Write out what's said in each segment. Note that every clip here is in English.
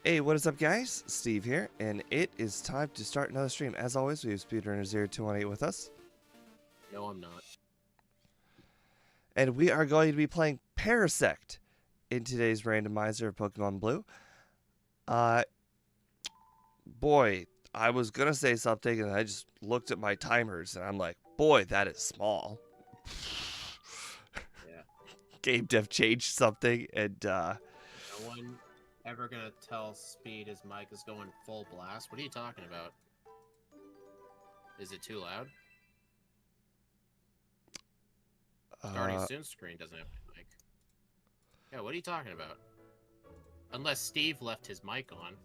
Hey, what is up, guys? Steve here, and it is time to start another stream. As always, we have Speedrunner0218 with us, No, I'm not. and we are going to be playing Parasect in today's randomizer of Pokemon Blue. Boy, I was gonna say something, and I just looked at my timers, and I'm like, boy, that is small. Yeah. Game dev changed something, and No one ever gonna tell Speed his mic is going full blast. What are you talking about? Is it too loud? Starting soon screen doesn't have a mic. Yeah, what are you talking about? Unless Steve left his mic on.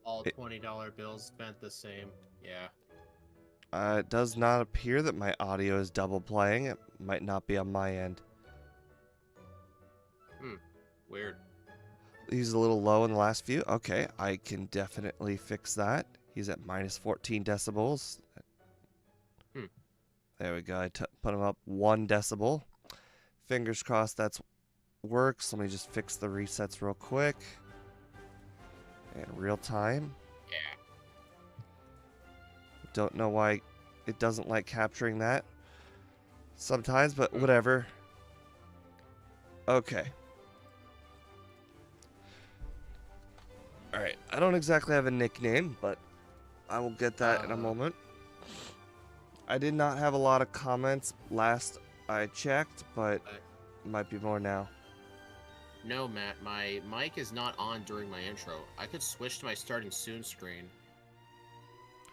All $20 bills spent the same. Yeah. It does not appear that my audio is double playing. It might not be on my end. Weird. He's a little low in the last few. Okay, I can definitely fix that. He's at minus 14 decibels. There we go. I put him up 1 decibel. Fingers crossed that works. Let me just fix the resets real quick. In real time. Yeah. Don't know why it doesn't like capturing that sometimes, but whatever. Okay. Alright, I don't exactly have a nickname, but I will get that in a moment. I did not have a lot of comments last I checked, but might be more now. No, Matt, my mic is not on during my intro. I could switch to my starting soon screen.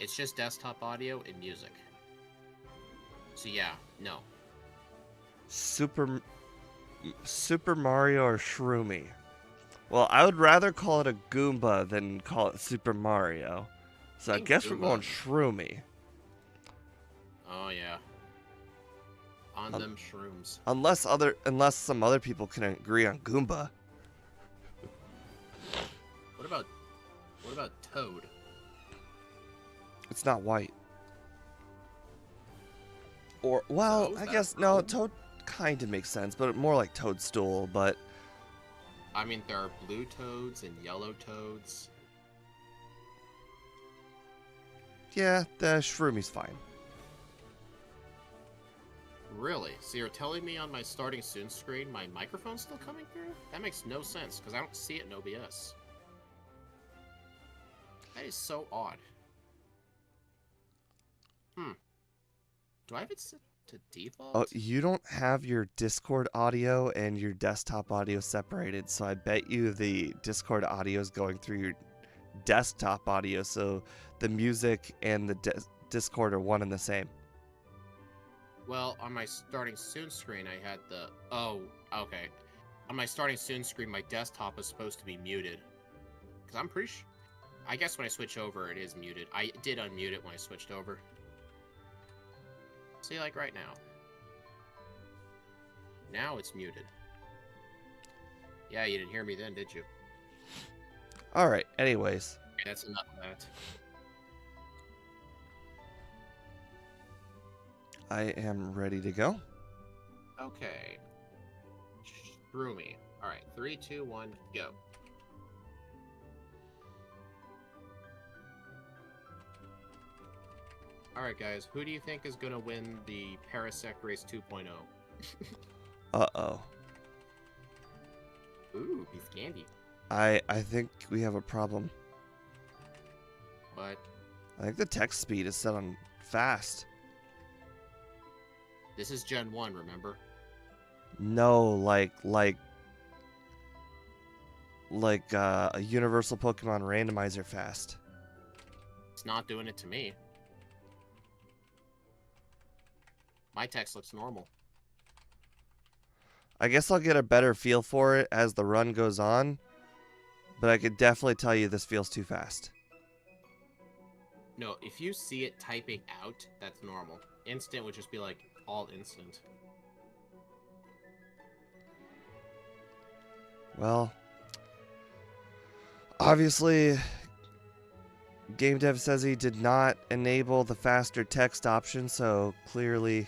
It's just desktop audio and music. So yeah, no. Super Mario or Shroomy? Well, I would rather call it a Goomba than call it Super Mario. So I guess Goomba. We're going Shroomy. Oh yeah. On them shrooms. Unless some other people can agree on Goomba. What about Toad? It's not white. Or well, I guess no, Toad kind of makes sense, but more like Toadstool, but I mean, there are blue toads and yellow toads. Yeah, the Shroomy's fine. Really? So you're telling me on my starting soon screen my microphone's still coming through? That makes no sense, because I don't see it in OBS. That is so odd. Do I have it set to default? Oh, you don't have your Discord audio and your desktop audio separated, so I bet you the Discord audio is going through your desktop audio, so the music and the Discord are one and the same. Well, on my starting soon screen, I had the... Oh, okay. On my starting soon screen, my desktop is supposed to be muted. Because I'm pretty sure... I guess when I switch over, it is muted. I did unmute it when I switched over. See, like right now. Now it's muted. Yeah, you didn't hear me then, did you? Alright, anyways. That's enough of that. I am ready to go. Okay. Screw me. Alright, 3, 2, 1, go. Alright guys, who do you think is gonna win the Parasect Race 2.0? Uh-oh. Ooh, beef candy. I think we have a problem. What? I think the text speed is set on fast. This is Gen 1, remember? No, like a universal Pokemon randomizer fast. It's not doing it to me. My text looks normal. I guess I'll get a better feel for it as the run goes on, but I could definitely tell you this feels too fast. No, if you see it typing out, that's normal. Instant would just be like all instant. Well, obviously, Game dev says he did not enable the faster text option, so clearly...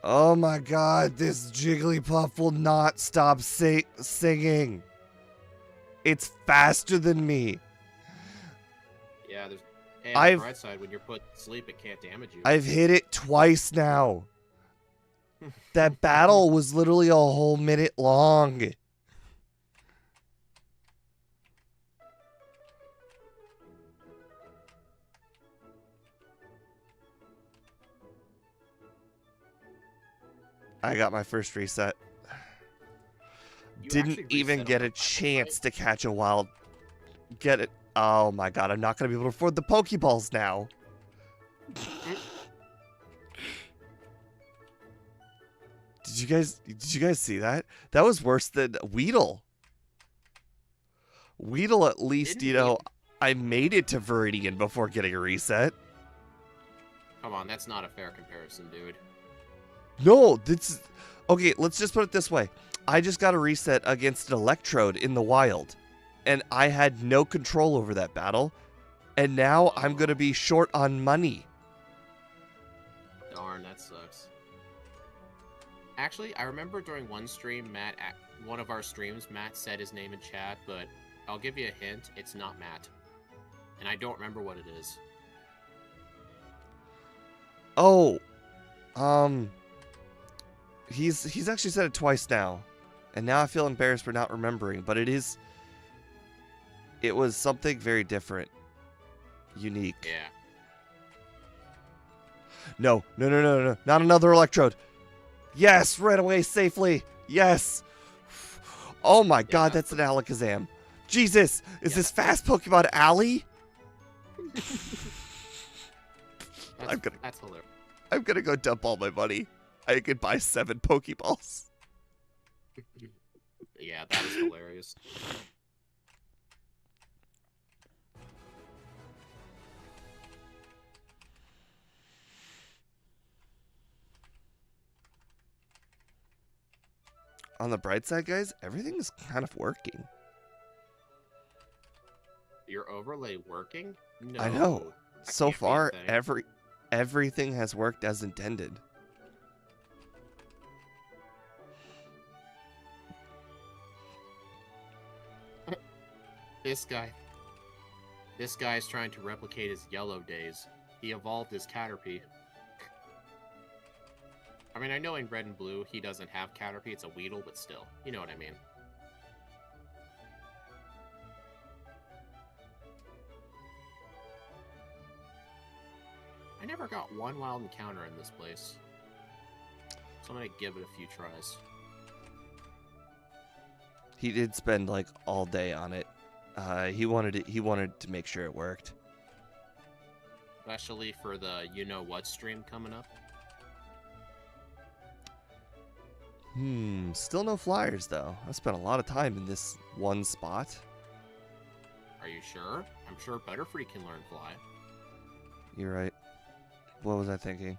Oh my god, this Jigglypuff will not stop singing. It's faster than me. Yeah, there's... Hey, on the bright side, when you're put to sleep, it can't damage you. I've hit it twice now. That battle was literally a whole minute long. I got my first reset. Didn't even get a chance to catch a wild. Get it. Oh my god, I'm not going to be able to afford the Pokeballs now. Did you guys see that? That was worse than Weedle. Weedle, at least, you know, I made it to Viridian before getting a reset. Come on, that's not a fair comparison, dude. No, this... Okay, let's just put it this way. I just got a reset against an Electrode in the wild, and I had no control over that battle, and now I'm going to be short on money. Darn, that sucks. Actually, I remember during one stream, one of our streams, Matt said his name in chat, but I'll give you a hint, it's not Matt. And I don't remember what it is. Oh, he's actually said it twice now, and now I feel embarrassed for not remembering, but it was something very different, unique. Yeah. No, not another Electrode. Yes, ran away safely. Yes. Oh my god, that's an Alakazam. Jesus, is this fast Pokemon Alley? That's hilarious. I'm gonna go dump all my money. I could buy 7 Pokeballs. Yeah, that is hilarious. On the bright side, guys, everything is kind of working. Your overlay working? No. I know. So far, everything has worked as intended. This guy's trying to replicate his yellow days. He evolved his Caterpie. I mean, I know in Red and Blue he doesn't have Caterpie, it's a Weedle, but still. You know what I mean. I never got one wild encounter in this place. So I'm gonna give it a few tries. He did spend like all day on it. He wanted to make sure it worked. Especially for the you know what stream coming up. Still no flyers though. I spent a lot of time in this one spot. Are you sure? I'm sure Butterfree can learn fly. You're right. What was I thinking?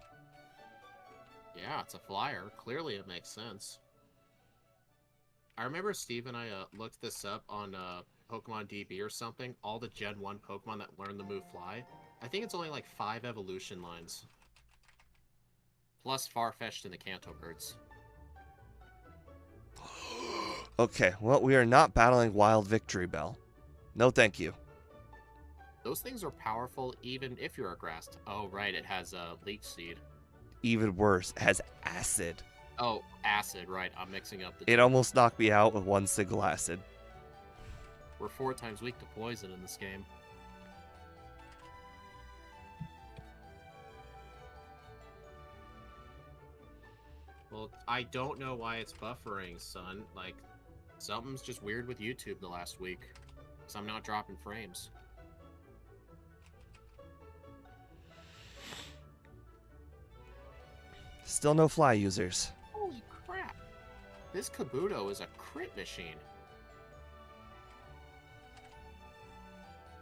Yeah, it's a flyer. Clearly it makes sense. I remember Steve and I looked this up on Pokemon DB or something. All the Gen 1 Pokemon that learn the move fly. I think it's only like 5 evolution lines. Plus Farfetch'd and the Kanto birds. Okay, well, we are not battling Wild Victory Bell. No thank you. Those things are powerful even if you're a grass. Oh, right, it has a leech seed. Even worse, it has acid. Oh, acid, right. I'm mixing up the two. It almost knocked me out with one single acid. We're 4 times weak to poison in this game. Well, I don't know why it's buffering, son. Like, something's just weird with YouTube the last week. Because I'm not dropping frames. Still no fly users. Holy crap. This Kabuto is a crit machine.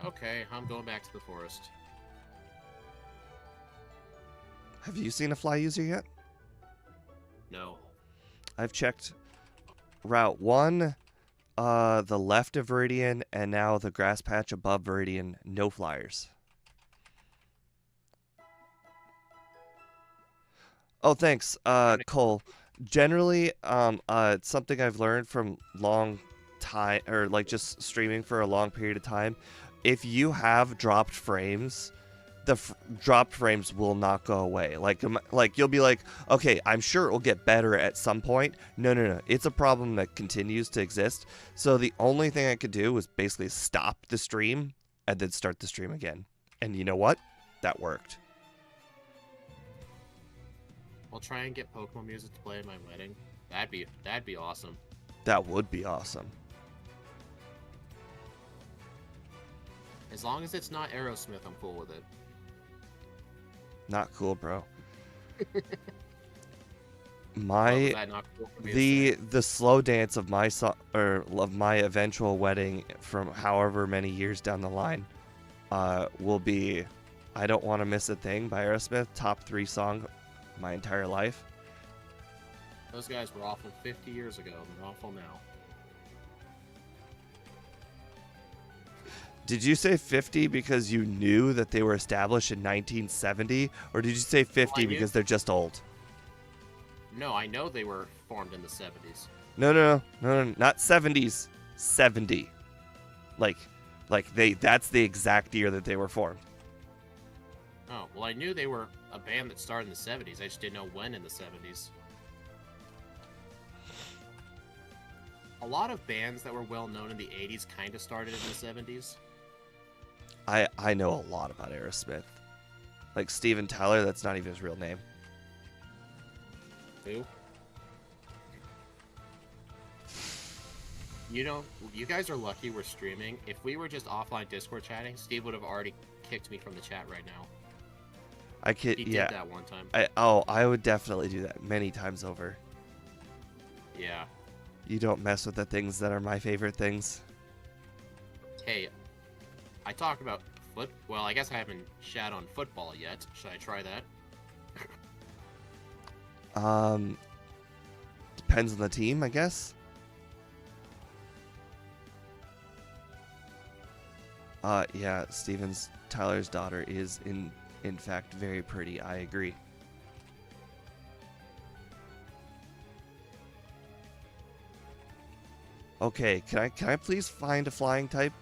Okay, I'm going back to the forest. Have you seen a fly user yet? No. I've checked Route 1, the left of Viridian, and now the grass patch above Viridian. No flyers. Oh, thanks, Cole. Generally, it's something I've learned from long time, or like just streaming for a long period of time. If you have dropped frames, the dropped frames will not go away. Like you'll be like, okay, I'm sure it will get better at some point. No. It's a problem that continues to exist. So the only thing I could do was basically stop the stream and then start the stream again. And you know what? That worked. I'll try and get Pokemon music to play at my wedding. That'd be awesome. That would be awesome. As long as it's not Aerosmith, I'm cool with it. Not cool, bro. The slow dance of my of my eventual wedding from however many years down the line will be I Don't Want to Miss a Thing by Aerosmith, top 3 song my entire life. Those guys were awful 50 years ago, and they're awful now. Did you say 50 because you knew that they were established in 1970, or did you say 50 because they're just old? No, I know they were formed in the 70s. No, not 70s. 70. Like that's the exact year that they were formed. Oh, well, I knew they were a band that started in the 70s. I just didn't know when in the 70s. A lot of bands that were well known in the 80s kind of started in the 70s. I know a lot about Aerosmith. Like Steven Tyler, that's not even his real name. Who? You know, you guys are lucky we're streaming. If we were just offline Discord chatting, Steve would have already kicked me from the chat right now. He did that one time. I would definitely do that many times over. Yeah. You don't mess with the things that are my favorite things. Hey, I talk about well, I guess I haven't shat on football yet. Should I try that? Depends on the team, I guess. Yeah, Tyler's daughter is in fact very pretty. I agree. Okay, can I please find a flying type?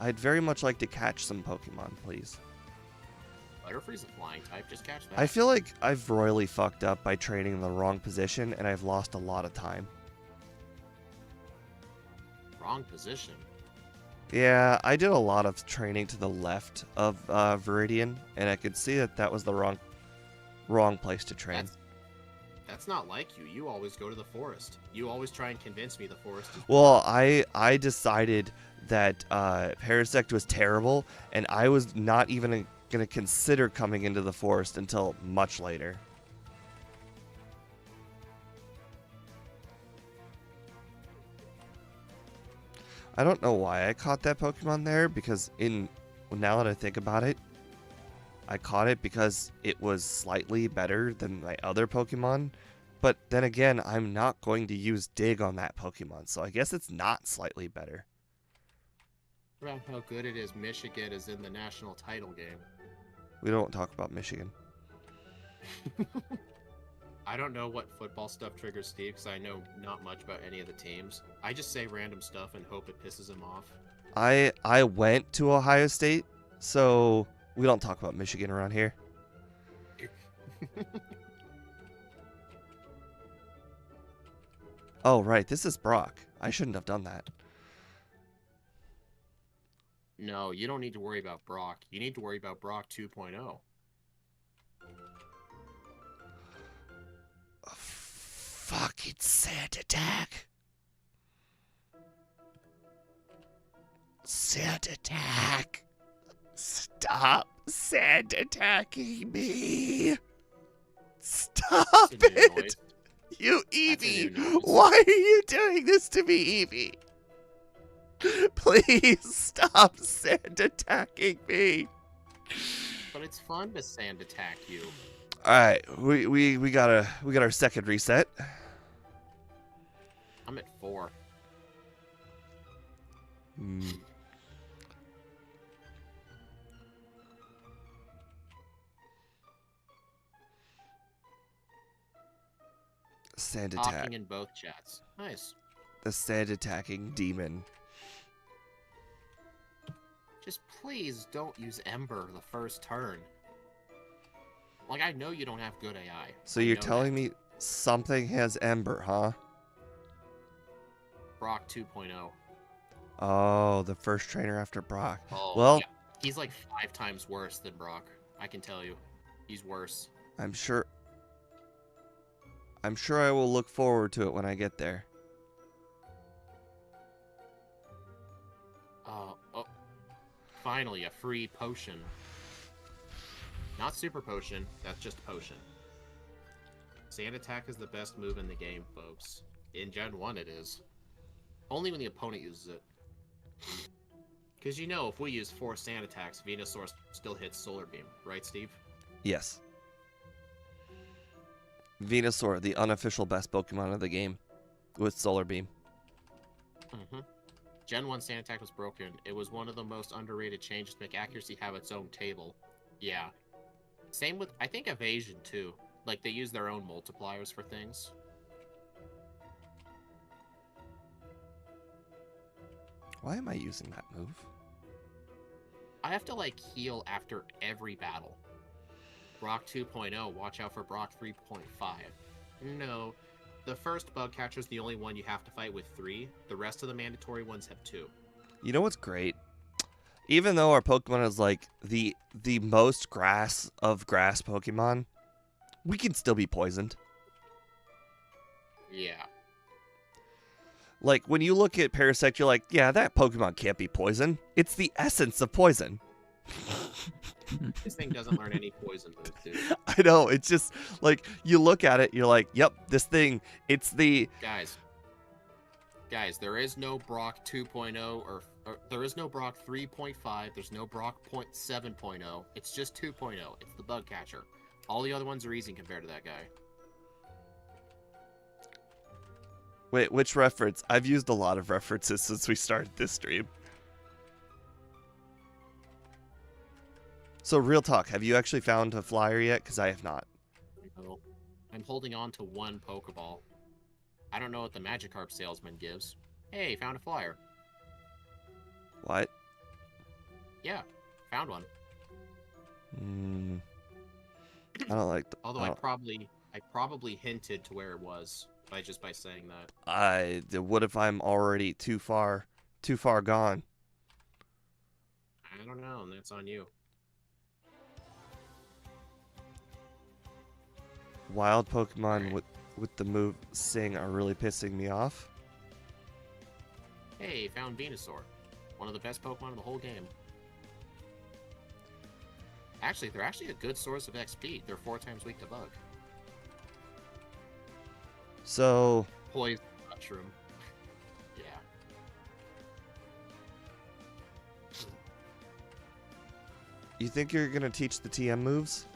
I'd very much like to catch some Pokemon, please. Butterfree's a flying type, just catch that. I feel like I've royally fucked up by training in the wrong position, and I've lost a lot of time. Wrong position? Yeah, I did a lot of training to the left of Viridian, and I could see that was the wrong place to train. That's not like you. You always go to the forest. You always try and convince me the forest is... Well, I decided that Parasect was terrible, and I was not even going to consider coming into the forest until much later. I don't know why I caught that Pokemon there, because now that I think about it, I caught it because it was slightly better than my other Pokemon. But then again, I'm not going to use Dig on that Pokemon, so I guess it's not slightly better. About how good it is Michigan is in the national title game. We don't talk about Michigan. I don't know what football stuff triggers Steve, because I know not much about any of the teams. I just say random stuff and hope it pisses him off. I went to Ohio State, so we don't talk about Michigan around here. Oh, right. This is Brock. I shouldn't have done that. No, you don't need to worry about Brock. You need to worry about Brock 2.0. Fuck, it's Sand Attack. Sand Attack. Stop sand attacking me. Stop it. You Eevee. Why are you doing this to me, Eevee? Please stop sand attacking me. But it's fun to sand attack you. Alright, we got our second reset. I'm at 4. Hmm. Sand attack. Talking in both chats. Nice. The sand attacking demon. Just please don't use Ember the first turn. Like, I know you don't have good AI. So you're telling me something has Ember, huh? Brock 2.0. Oh, the first trainer after Brock. Oh, well, yeah. He's like 5 times worse than Brock. I can tell you. He's worse. I'm sure I will look forward to it when I get there. Oh, finally, a free potion. Not super potion, that's just potion. Sand attack is the best move in the game, folks. In Gen 1 it is. Only when the opponent uses it. Because you know, if we use 4 sand attacks, Venusaur still hits Solar Beam, right, Steve? Yes. Venusaur, the unofficial best Pokemon of the game, with Solar Beam. Mm-hmm. Gen 1 sand attack was broken. It was one of the most underrated changes to make accuracy have its own table. Yeah. Same with, I think, evasion, too. Like, they use their own multipliers for things. Why am I using that move? I have to, like, heal after every battle. Brock 2.0, watch out for Brock 3.5. No, the first bug catcher is the only one you have to fight with 3. The rest of the mandatory ones have 2. You know what's great? Even though our Pokemon is like the most grass of grass Pokemon, we can still be poisoned. Yeah. Like, when you look at Parasect, you're like, yeah, that Pokemon can't be poison. It's the essence of poison. This thing doesn't learn any poison moves, dude. I know, it's just, like, you look at it, you're like, yep, this thing, it's the... Guys, there is no Brock 2.0, or there is no Brock 3.5, there's no Brock 7.0, it's just 2.0, it's the bug catcher. All the other ones are easy compared to that guy. Wait, which reference? I've used a lot of references since we started this stream. So, real talk, have you actually found a flyer yet? Because I have not. No. I'm holding on to 1 Pokeball. I don't know what the Magikarp salesman gives. Hey, found a flyer. What? Yeah, found one. I don't like... Although I probably hinted to where it was by saying that. What if I'm already too far gone? I don't know, and that's on you. Wild Pokemon with the move Sing are really pissing me off. Hey, found Venusaur. One of the best Pokemon in the whole game. Actually, they're actually a good source of XP. They're 4 times weak to bug. So... Poison Mushroom. Yeah. You think you're gonna teach the TM moves?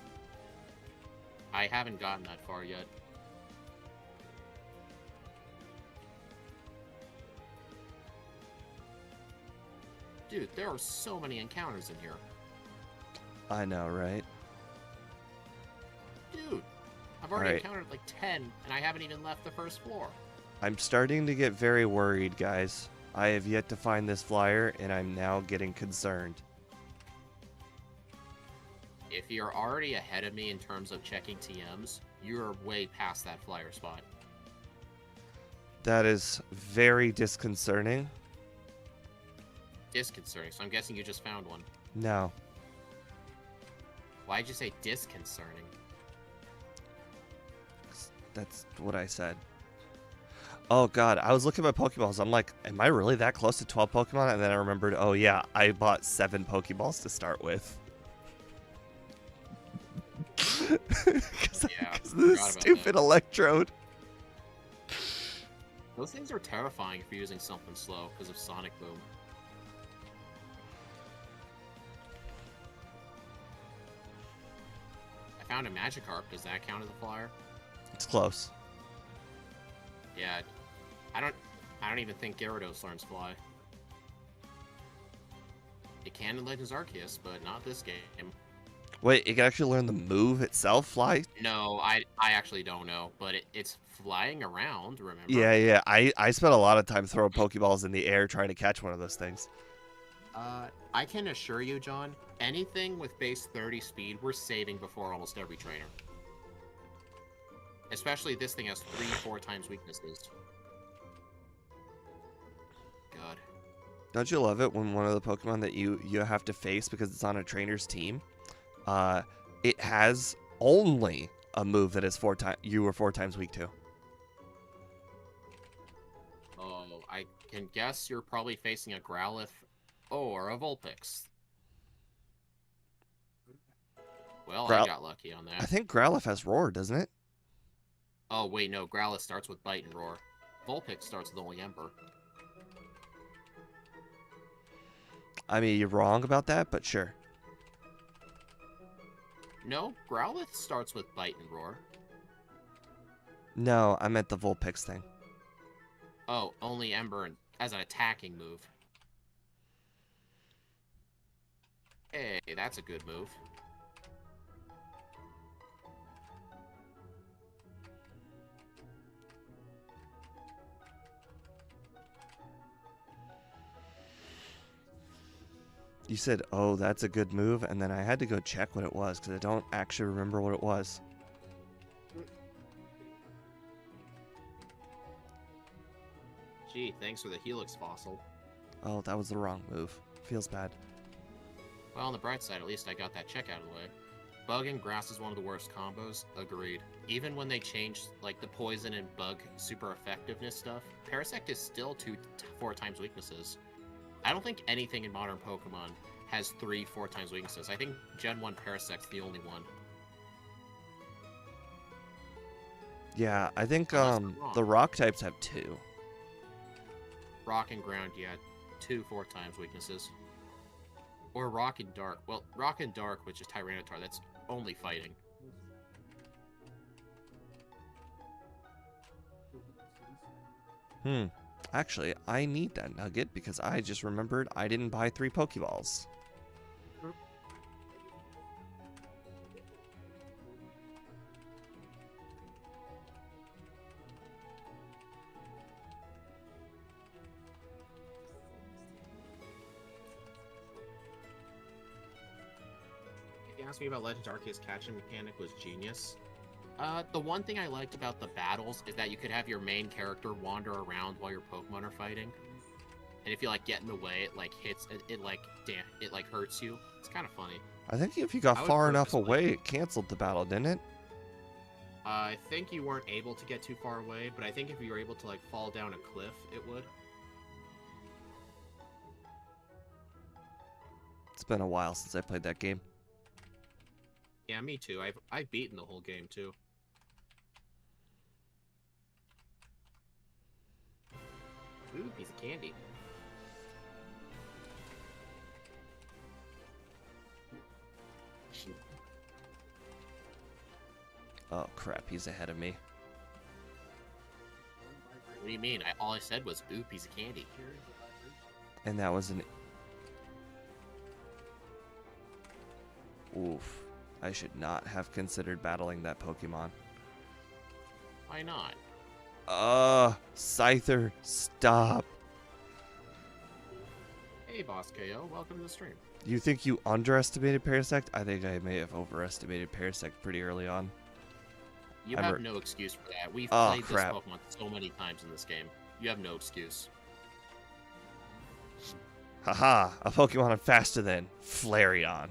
I haven't gotten that far yet. Dude, there are so many encounters in here. I know, right? Dude, I've already encountered like 10, and I haven't even left the first floor. I'm starting to get very worried, guys. I have yet to find this flyer, and I'm now getting concerned. If you're already ahead of me in terms of checking TMs, you're way past that flyer spot. That is very disconcerting. Disconcerting, so I'm guessing you just found one. No. Why'd you say disconcerting? That's what I said. Oh god, I was looking at my Pokeballs. I'm like, am I really that close to 12 Pokemon? And then I remembered, oh yeah, I bought 7 Pokeballs to start with. Because of this stupid electrode. Those things are terrifying if you're using something slow because of Sonic Boom. I found a Magikarp. Does that count as a flyer? It's close. Yeah. I don't even think Gyarados learns fly. It can in Legends Arceus, but not this game. Wait, it can actually learn the move itself, fly? No, I actually don't know, but it's flying around, remember? Yeah. I spent a lot of time throwing Pokeballs in the air trying to catch one of those things. I can assure you, John, anything with base 30 speed, we're saving before almost every trainer. Especially this thing has 3-4 times weaknesses. God. Don't you love it when one of the Pokemon that you have to face because it's on a trainer's team, it has only a move that is you were 4 times weak to? Oh, I can guess you're probably facing a Growlithe or a Vulpix. Well, I got lucky on that. I think Growlithe has Roar, doesn't it? Oh, wait, no. Growlithe starts with Bite and Roar. Vulpix starts with only Ember. I mean, you're wrong about that, but sure. No, Growlithe starts with Bite and Roar. No, I meant the Vulpix thing. Oh, only Ember as an attacking move. Hey, that's a good move. You said, oh, that's a good move, and then I had to go check what it was, because I don't actually remember what it was. Gee, thanks for the Helix fossil. Oh, that was the wrong move. Feels bad. Well, on the bright side, at least I got that check out of the way. Bug and Grass is one of the worst combos. Agreed. Even when they changed, like, the Poison and Bug super effectiveness stuff, Parasect is still 4 times weaknesses. I don't think anything in modern Pokemon has 3-4 times weaknesses. I think Gen 1 Parasect's the only one. Yeah, I think the rock types have 2. Rock and Ground, yeah, 2-4 times weaknesses. Or Rock and Dark. Well, Rock and Dark, which is Tyranitar, that's only fighting. Actually, I need that nugget because I just remembered I didn't buy 3 Pokeballs. You asked me about Legends Arceus catching mechanic was genius. The one thing I liked about the battles is that you could have your main character wander around while your Pokemon are fighting. And if you, like, get in the way, it, like, hits, it hurts you. It's kind of funny. I think if you got far enough away, it canceled the battle, didn't it? I think you weren't able to get too far away, but I think if you were able to, like, fall down a cliff, it would. It's been a while since I played that game. Yeah, me too. I've beaten the whole game, too. Ooh, piece of candy. Oh crap, he's ahead of me. What do you mean? All I said was, ooh, piece of candy. And that was an... Oof. I should not have considered battling that Pokemon. Why not? Scyther, stop. Hey, Boss KO, welcome to the stream. You think you underestimated Parasect? I think I may have overestimated Parasect pretty early on. You have no excuse for that. We've played this Pokemon so many times in this game. You have no excuse. Haha, a Pokemon I'm faster than Flareon.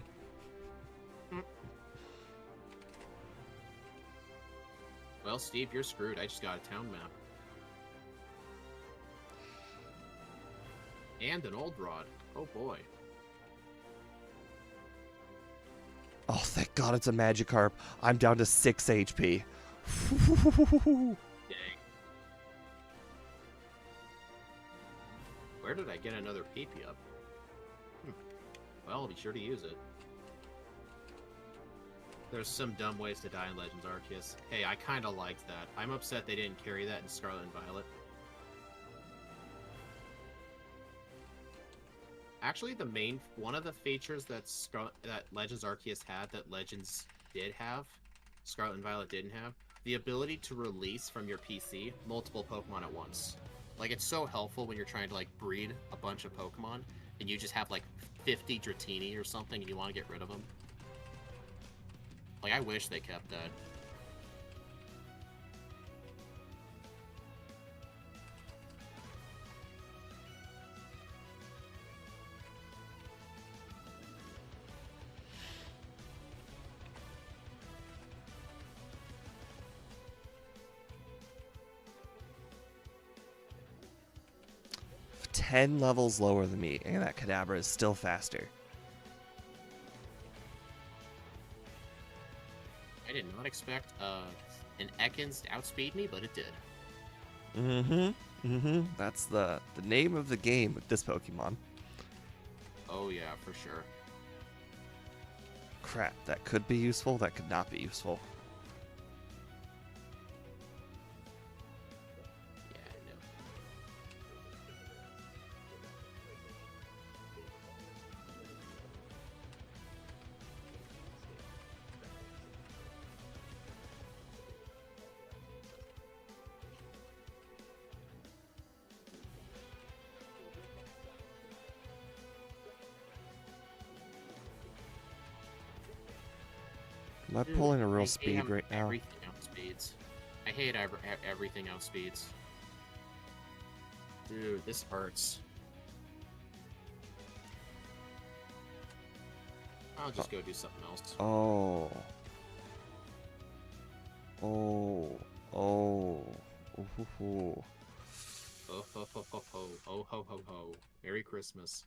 Well, Steve, you're screwed. I just got a town map. And an old rod. Oh boy. Oh, thank God it's a Magikarp. I'm down to 6 HP. Dang. Where did I get another PP up? Well, I'll be sure to use it. There's some dumb ways to die in Legends Arceus. Hey, I kinda liked that. I'm upset they didn't carry that in Scarlet and Violet. Actually, one of the features that Legends Arceus had that Legends did have, Scarlet and Violet didn't have, the ability to release from your PC multiple Pokemon at once. Like, it's so helpful when you're trying to like breed a bunch of Pokemon and you just have like 50 Dratini or something and you want to get rid of them. Like, I wish they kept that. Ten levels lower than me, and that Kadabra is still faster. I did not expect an Ekans to outspeed me, but it did. That's the name of the game with this Pokemon. Oh yeah, for sure. Crap, that could be useful, that could not be useful. Yeah, I know. Am I Dude, pulling a I real hate speed how right now? Everything outspeeds. I hate everything outspeeds. Dude, this hurts. I'll just go do something else. Oh. Oh. Oh. Ooh. Oh ho ho ho ho. Oh ho ho ho. Merry Christmas.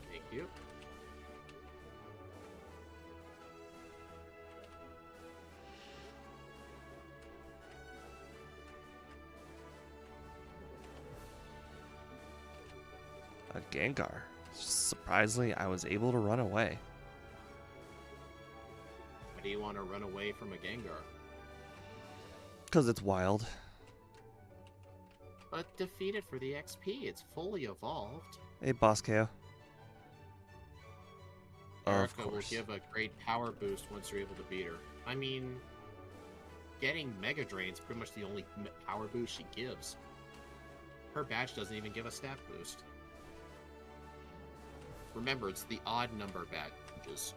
Thank you. A Gengar. Surprisingly, I was able to run away. Why do you want to run away from a Gengar? Because it's wild. But defeat it for the XP. It's fully evolved. Hey, Boss KO. Of Erica will course. give a great power boost once you're able to beat her. I mean, getting Mega Drain's pretty much the only power boost she gives. Her badge doesn't even give a stat boost. Remember, it's the odd number badges.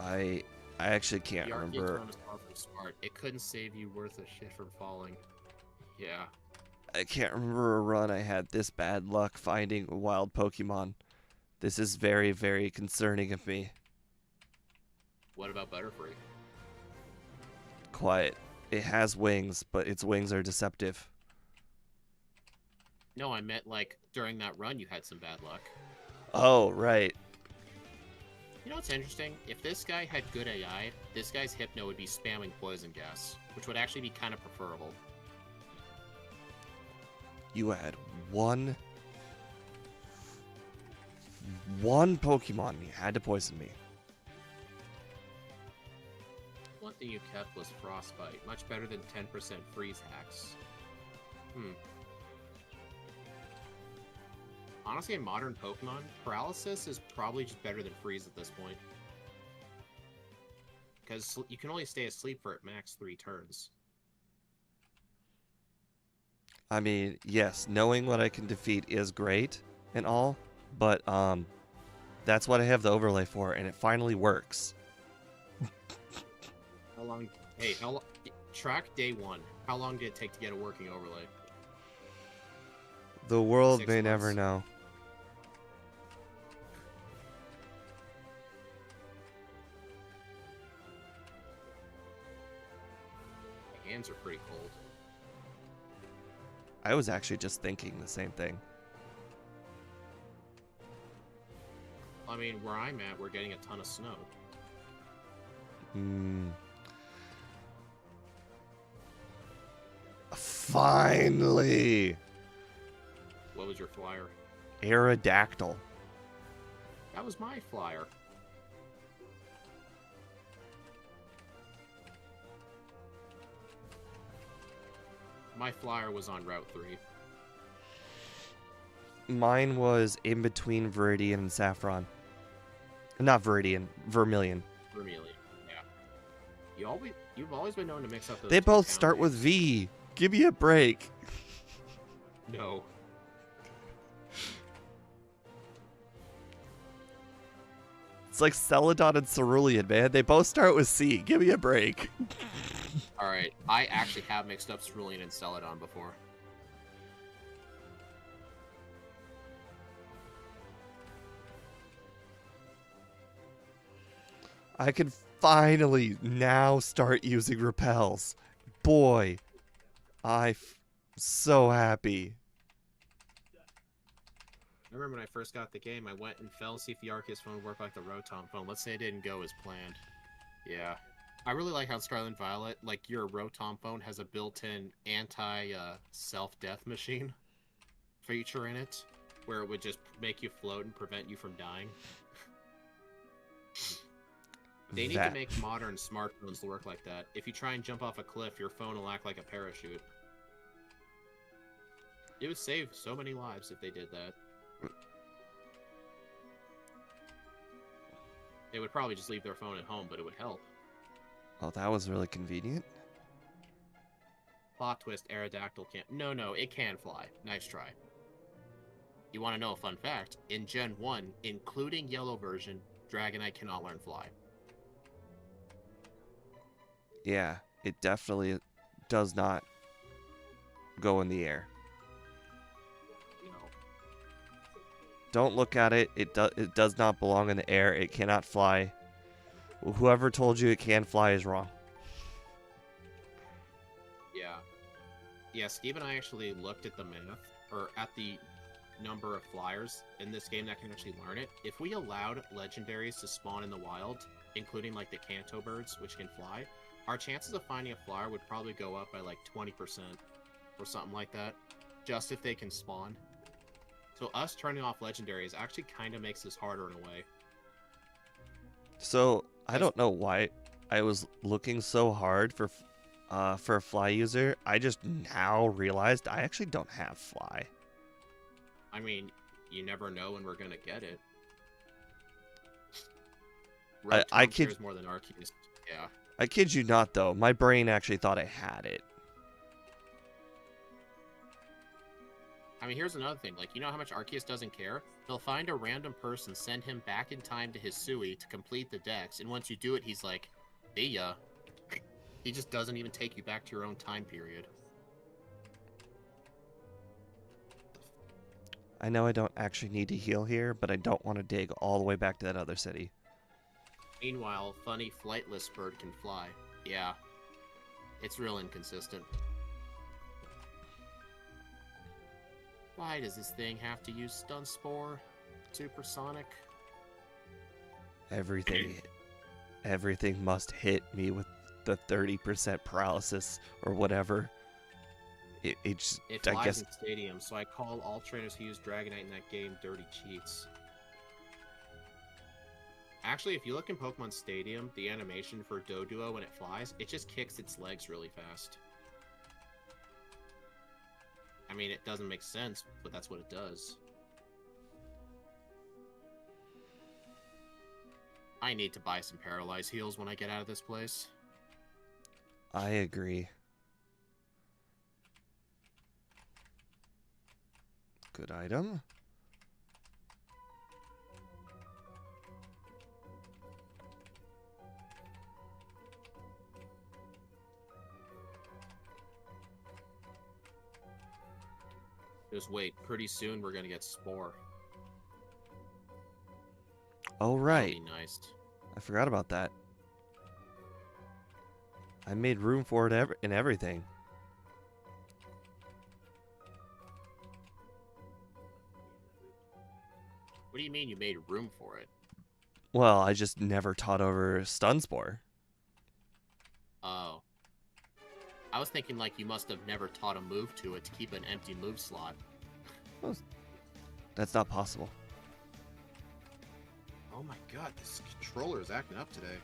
I actually can't The remember. Arceus is awfully smart. It couldn't save you worth a shit from falling. Yeah. I can't remember a run I had this bad luck finding a wild Pokemon. This is very, very concerning of me. What about Butterfree? Quiet. It has wings, but its wings are deceptive. No, I meant like during that run you had some bad luck. Oh, right. You know what's interesting? If this guy had good AI, this guy's Hypno would be spamming Poison Gas, which would actually be kind of preferable. You had one Pokemon and you had to poison me. One thing you kept was Frostbite, much better than 10% freeze hacks. Honestly, in modern Pokemon, Paralysis is probably just better than Freeze at this point. Because you can only stay asleep for at max 3 turns. I mean, yes, knowing what I can defeat is great and all, but that's what I have the overlay for, and it finally works. How long? Hey, track day 1. How long did it take to get a working overlay? The world 6 may months. never know. My hands are pretty cold. I was actually just thinking the same thing. I mean, where I'm at, we're getting a ton of snow. Finally! What was your flyer? Aerodactyl. That was my flyer. My flyer was on Route 3. Mine was in between Viridian and Saffron. Not Viridian, Vermilion. Vermilion, yeah. You've always been known to mix up those They two both town start with names. V. Give me a break. No. It's like Celadon and Cerulean, man. They both start with C. Give me a break. Alright, I actually have mixed up Cerulean and Celadon before. I can finally now start using repels. Boy, I'm so happy. I remember when I first got the game, I went and fell to see if the Arceus phone would work like the Rotom phone. Let's say it didn't go as planned. Yeah. I really like how Scarlet Violet, like your Rotom phone, has a built-in anti-self-death machine feature in it, where it would just make you float and prevent you from dying. They need to make modern smartphones work like that. If you try and jump off a cliff, your phone will act like a parachute. It would save so many lives if they did that. They would probably just leave their phone at home, but it would help. Oh, that was really convenient. Plot twist, Aerodactyl can't... No, it can fly. Nice try. You want to know a fun fact? In Gen 1, including Yellow version, Dragonite cannot learn fly. Yeah, it definitely does not go in the air. No. Don't look at it. It does not belong in the air. It cannot fly. Whoever told you it can fly is wrong. Yeah. Yeah, Steve and I actually looked at the math, or at the number of flyers in this game that can actually learn it. If we allowed legendaries to spawn in the wild, including like the Kanto birds, which can fly, our chances of finding a flyer would probably go up by like 20% or something like that, just if they can spawn. So us turning off legendaries actually kind of makes this harder in a way. So I don't know why I was looking so hard for a fly user. I just now realized I actually don't have fly. I mean, you never know when we're gonna get it. I kid cares more than Arceus. Yeah. I kid you not, though. My brain actually thought I had it. I mean, here's another thing. Like, you know how much Arceus doesn't care? He'll find a random person, send him back in time to his Sui to complete the dex, and once you do it, he's like, see ya. He just doesn't even take you back to your own time period. I know I don't actually need to heal here, but I don't want to dig all the way back to that other city. Meanwhile, funny flightless bird can fly. Yeah. It's real inconsistent. Why does this thing have to use Stun Spore? Supersonic? Everything must hit me with the 30% paralysis or whatever. It flies in Stadium, so I call all trainers who use Dragonite in that game dirty cheats. Actually, if you look in Pokemon Stadium, the animation for Doduo when it flies, it just kicks its legs really fast. I mean, it doesn't make sense, but that's what it does. I need to buy some Paralyze heals when I get out of this place. I agree. Good item. Just wait, pretty soon we're gonna get Spore. Oh, right. That'll be nice. I forgot about that. I made room for it in everything. What do you mean you made room for it? Well, I just never taught over Stun Spore. Oh. I was thinking like you must have never taught a move to it to keep an empty move slot. Well, that's not possible. Oh my god, this controller is acting up today.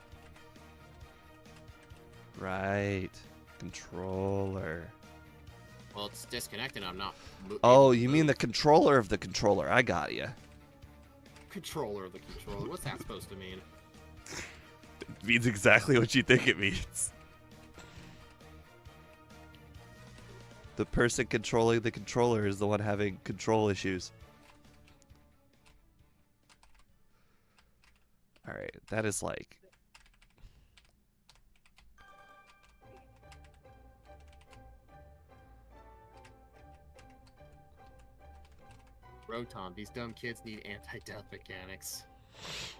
Right. Controller. Well, it's disconnected. I'm not. Oh, you mean the controller of the controller? I got you. Controller of the controller. What's that supposed to mean? It means exactly what you think it means. The person controlling the controller is the one having control issues. Alright, that is like... Rotom, these dumb kids need anti-death mechanics.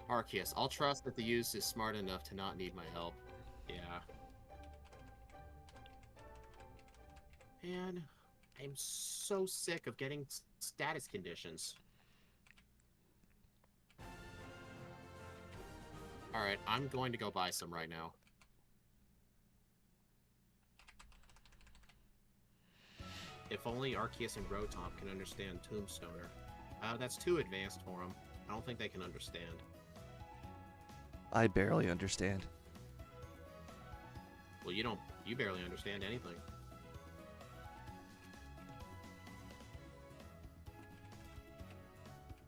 Arceus, I'll trust that the use is smart enough to not need my help. Yeah. Man, I'm so sick of getting status conditions. Alright, I'm going to go buy some right now. If only Arceus and Rotom can understand Tombstoner. That's too advanced for them. I don't think they can understand. I barely understand. Well, you barely understand anything.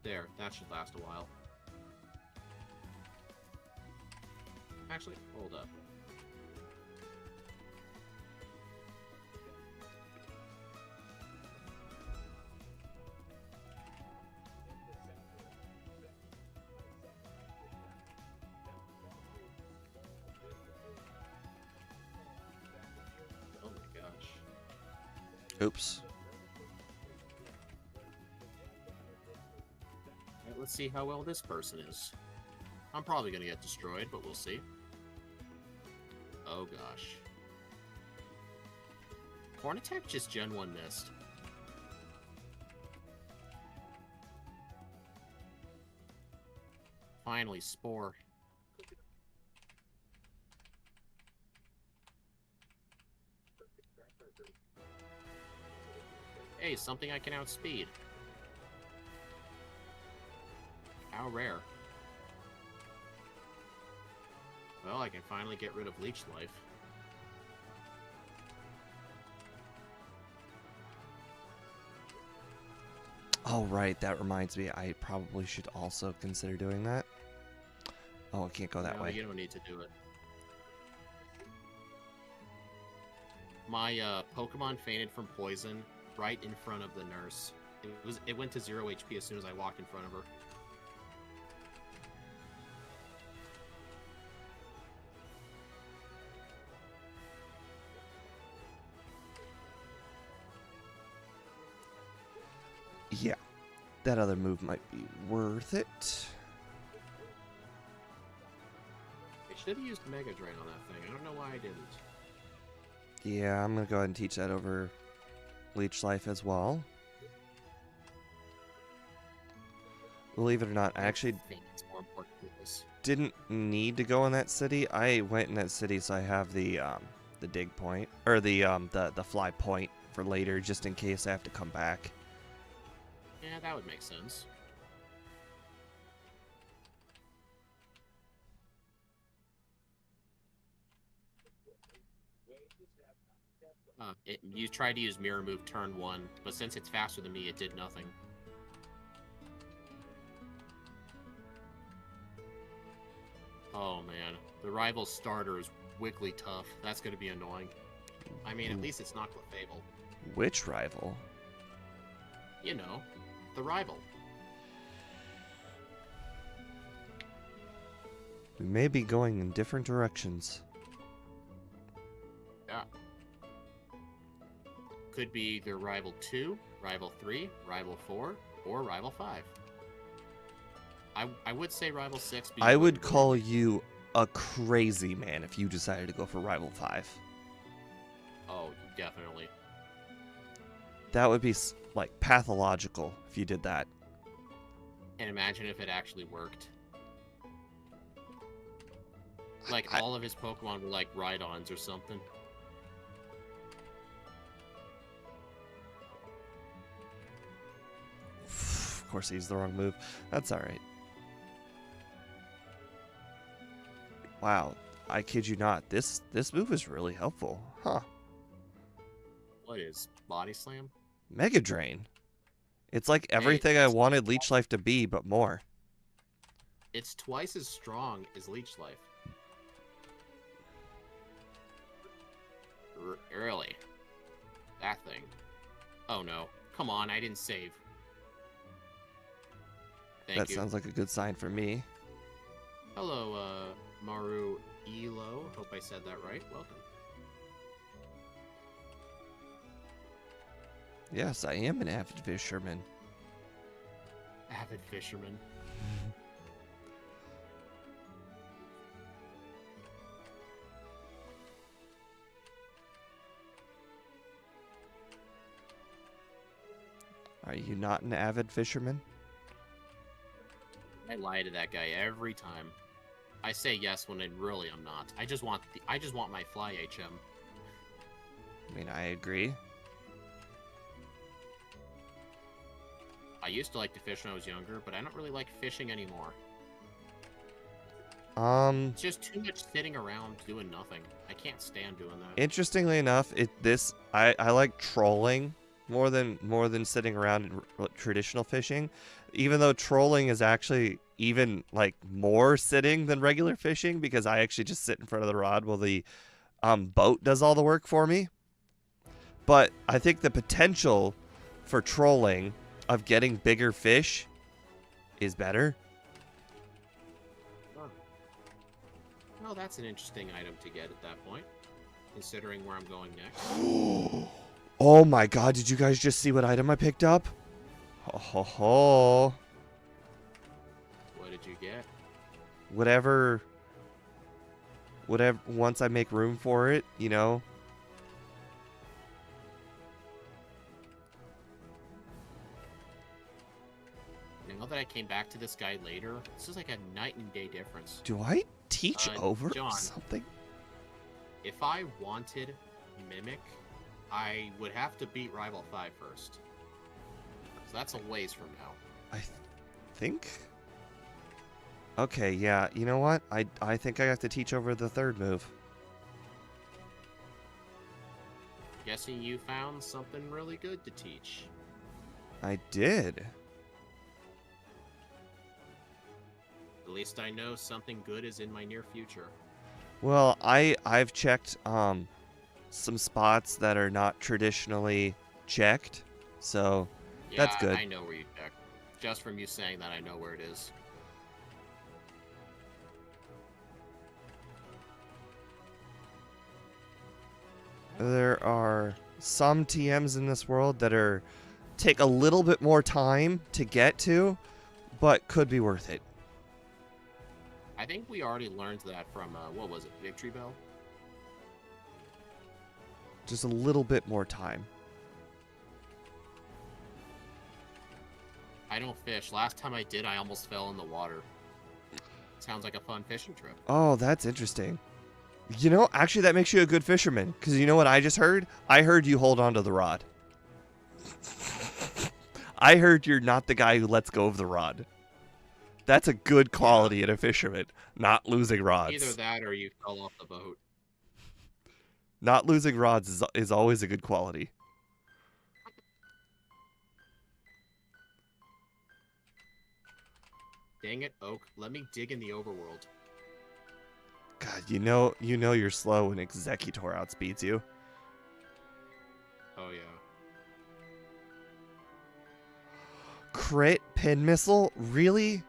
There, that should last a while. Actually, hold up. Oh my gosh. Oops. Right, let's see how well this person is. I'm probably gonna get destroyed, but we'll see. Oh gosh. Hornatech just Gen 1 missed. Finally, Spore. Hey, something I can outspeed. How rare. Well, I can finally get rid of Leech Life. Oh, right. That reminds me. I probably should also consider doing that. Oh, I can't go that way. You don't need to do it. My Pokemon fainted from poison right in front of the nurse. It went to 0 HP as soon as I walked in front of her. Yeah, that other move might be worth it. I should have used Mega Drain on that thing. I don't know why I didn't. Yeah, I'm going to go ahead and teach that over Leech Life as well. Believe it or not, I actually didn't need to go in that city. I went in that city so I have the dig point, or the fly point for later, just in case I have to come back. Yeah, that would make sense. You tried to use Mirror Move turn 1, but since it's faster than me, it did nothing. Oh man, the rival starter is Wigglytuff. That's going to be annoying. I mean, at least it's not Clefable. Which rival? You know, the rival. We may be going in different directions. Yeah. Could be either Rival 2, Rival 3, Rival 4, or Rival 5. I would say Rival 6. I would call you a crazy man if you decided to go for Rival 5. Oh, definitely. That would be, like, pathological if you did that. And imagine if it actually worked. Like, all of his Pokemon were like Rhydons or something. course I used the wrong move. That's alright. Wow. I kid you not. This move is really helpful. Huh. What is Body Slam? Mega Drain. It's like everything I wanted Leech Life to be, but more. It's twice as strong as Leech Life. Really? That thing. Oh no. Come on, I didn't save. Thank you. That sounds like a good sign for me. Hello, Maru Elo. Hope I said that right. Welcome. Yes, I am an avid fisherman. Avid fisherman. Are you not an avid fisherman? I lie to that guy every time. I say yes when really I'm not. I just want my fly HM. I mean, I agree. I used to like to fish when I was younger, but I don't really like fishing anymore. It's just too much sitting around doing nothing. I can't stand doing that. Interestingly enough, I like trolling more than sitting around in traditional fishing, even though trolling is actually even like more sitting than regular fishing because I actually just sit in front of the rod while the boat does all the work for me. But I think the potential for trolling of getting bigger fish is better. Well, that's an interesting item to get at that point, considering where I'm going next. Oh my god, did you guys just see what item I picked up? Ho ho ho. What did you get? Whatever, once I make room for it, you know. Now that I came back to this guy later, this is like a night and day difference. Do I teach over John, something? If I wanted Mimic, I would have to beat Rival 5 first. So that's a ways from now. I think. Okay, yeah. You know what? I think I have to teach over the third move. Guessing you found something really good to teach. I did. At least I know something good is in my near future. Well, I've checked some spots that are not traditionally checked, so that's good. I know where you checked. Just from you saying that, I know where it is. There are some TMs in this world that take a little bit more time to get to, but could be worth it. I think we already learned that from, what was it, Victory Bell? Just a little bit more time. I don't fish. Last time I did, I almost fell in the water. Sounds like a fun fishing trip. Oh, that's interesting. You know, actually that makes you a good fisherman, because you know what I just heard? I heard you hold on to the rod. I heard you're not the guy who lets go of the rod. That's a good quality in a fisherman, not losing rods. Either that or you fell off the boat. Not losing rods is always a good quality. Dang it, Oak. Let me dig in the overworld. God, you know you're slow when Executor outspeeds you. Oh, yeah. Crit pin missile? Really?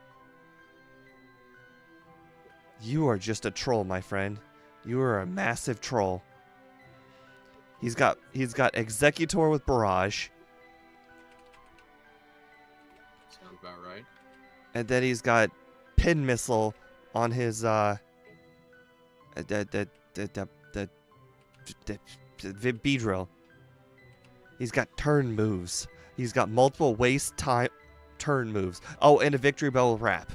You are just a troll, my friend. You are a massive troll. He's got Executor with Barrage. Sounds about right. And then he's got pin missile on his Beedrill. He's got turn moves. He's got multiple waste time turn moves. Oh, and a Victory Bell wrap.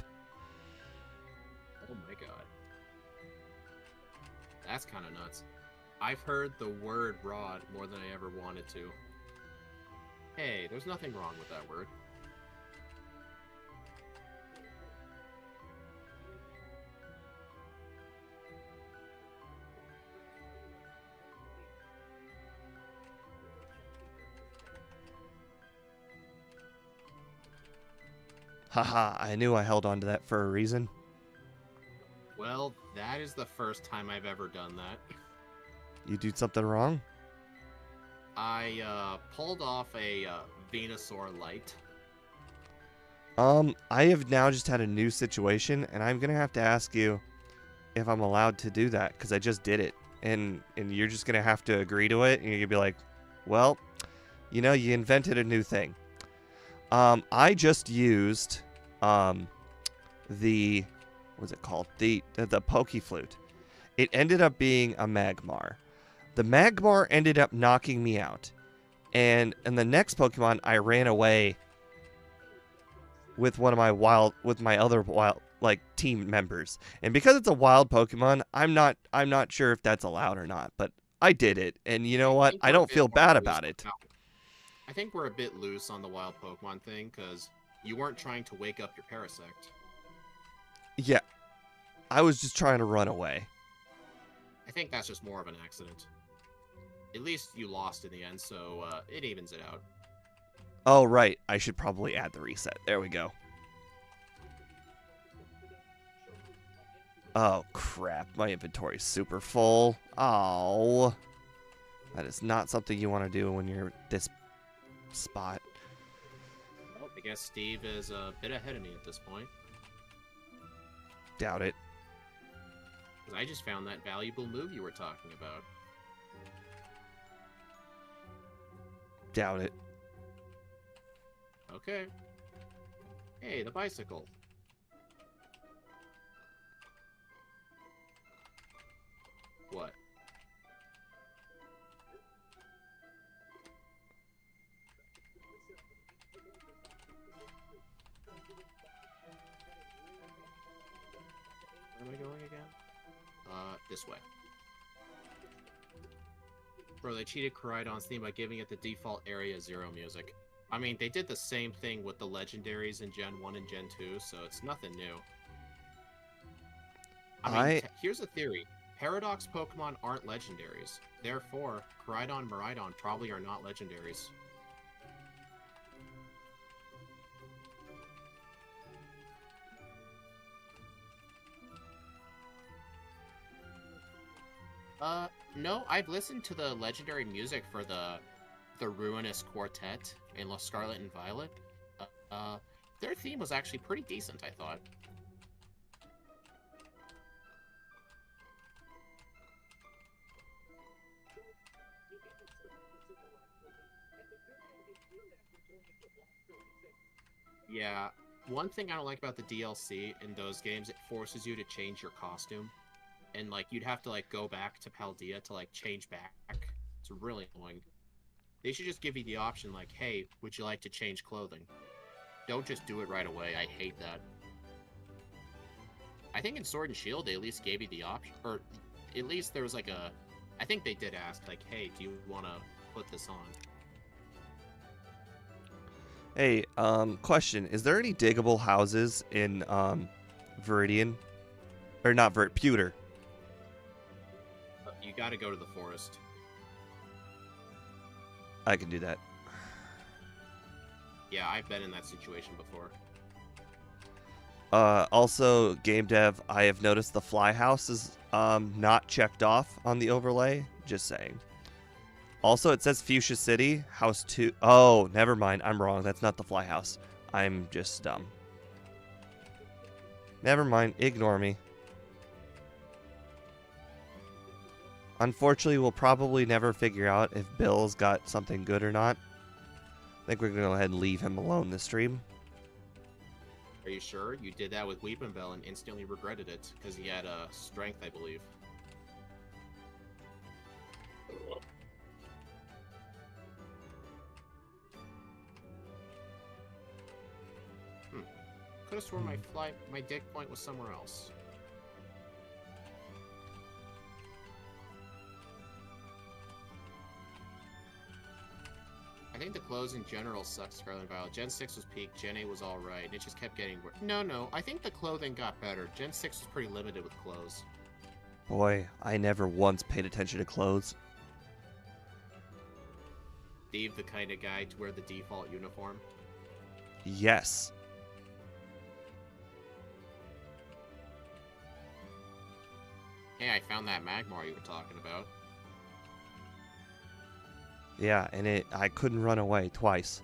Oh my god. That's kind of nuts. I've heard the word rod more than I ever wanted to. Hey, there's nothing wrong with that word. Haha, I knew I held on to that for a reason. Well, that is the first time I've ever done that. You do something wrong? I pulled off a Venusaur Light. I have now just had a new situation, and I'm gonna have to ask you if I'm allowed to do that, because I just did it. And you're just gonna have to agree to it, and you're gonna be like, well, you know, you invented a new thing. I just used the what's it called? The Pokeflute. It ended up being a Magmar. The Magmar ended up knocking me out. And in the next Pokemon, I ran away with one of my other wild team members. And because it's a wild Pokemon, I'm not sure if that's allowed or not, but I did it. And you know what? I don't feel bad about it. I think we're a bit loose on the wild Pokemon thing, because you weren't trying to wake up your Parasect. Yeah. I was just trying to run away. I think that's just more of an accident. At least you lost in the end, so it evens it out. Oh, right. I should probably add the reset. There we go. Oh, crap. My inventory's super full. Oh. That is not something you want to do when you're this spot. Well, I guess Steve is a bit ahead of me at this point. Doubt it. Because I just found that valuable move you were talking about. Doubt it. Okay. Hey, the bicycle. What? Where am I going again? This way. Bro, they cheated Koraidon's theme by giving it the default Area 0 music. I mean, they did the same thing with the legendaries in Gen 1 and Gen 2, so it's nothing new. I mean, here's a theory. Paradox Pokemon aren't legendaries. Therefore, Koraidon, Miraidon probably are not legendaries. No, I've listened to the legendary music for the Ruinous Quartet in Scarlet and Violet. Their theme was actually pretty decent, I thought. Yeah, one thing I don't like about the DLC in those games, it forces you to change your costume. And, like, you'd have to, like, go back to Paldea to, like, change back. It's really annoying. They should just give you the option, like, hey, would you like to change clothing? Don't just do it right away. I hate that. I think in Sword and Shield, they at least gave you the option. Or, at least there was, like, a... I think they did ask, like, hey, do you want to put this on? Hey, question. Is there any diggable houses in, Viridian? Or not Pewter? You gotta go to the forest. I can do that. Yeah, I've been in that situation before. Also, game dev, I have noticed the fly house is, not checked off on the overlay. Just saying. Also, it says Fuchsia City, House 2. Oh, never mind. I'm wrong. That's not the fly house. I'm just dumb. Never mind. Ignore me. Unfortunately, we'll probably never figure out if Bill's got something good or not. I think we're going to go ahead and leave him alone this stream. Are you sure? You did that with Weepinbell and instantly regretted it, because he had strength, I believe. Could have sworn my dig point was somewhere else. I think the clothes in general suck, Scarlet and Violet. Gen 6 was peak, Gen 8 was alright, it just kept getting worse. No, I think the clothing got better. Gen 6 was pretty limited with clothes. Boy, I never once paid attention to clothes. Steve, the kind of guy to wear the default uniform? Yes. Hey, I found that Magmar you were talking about. Yeah, and I couldn't run away twice.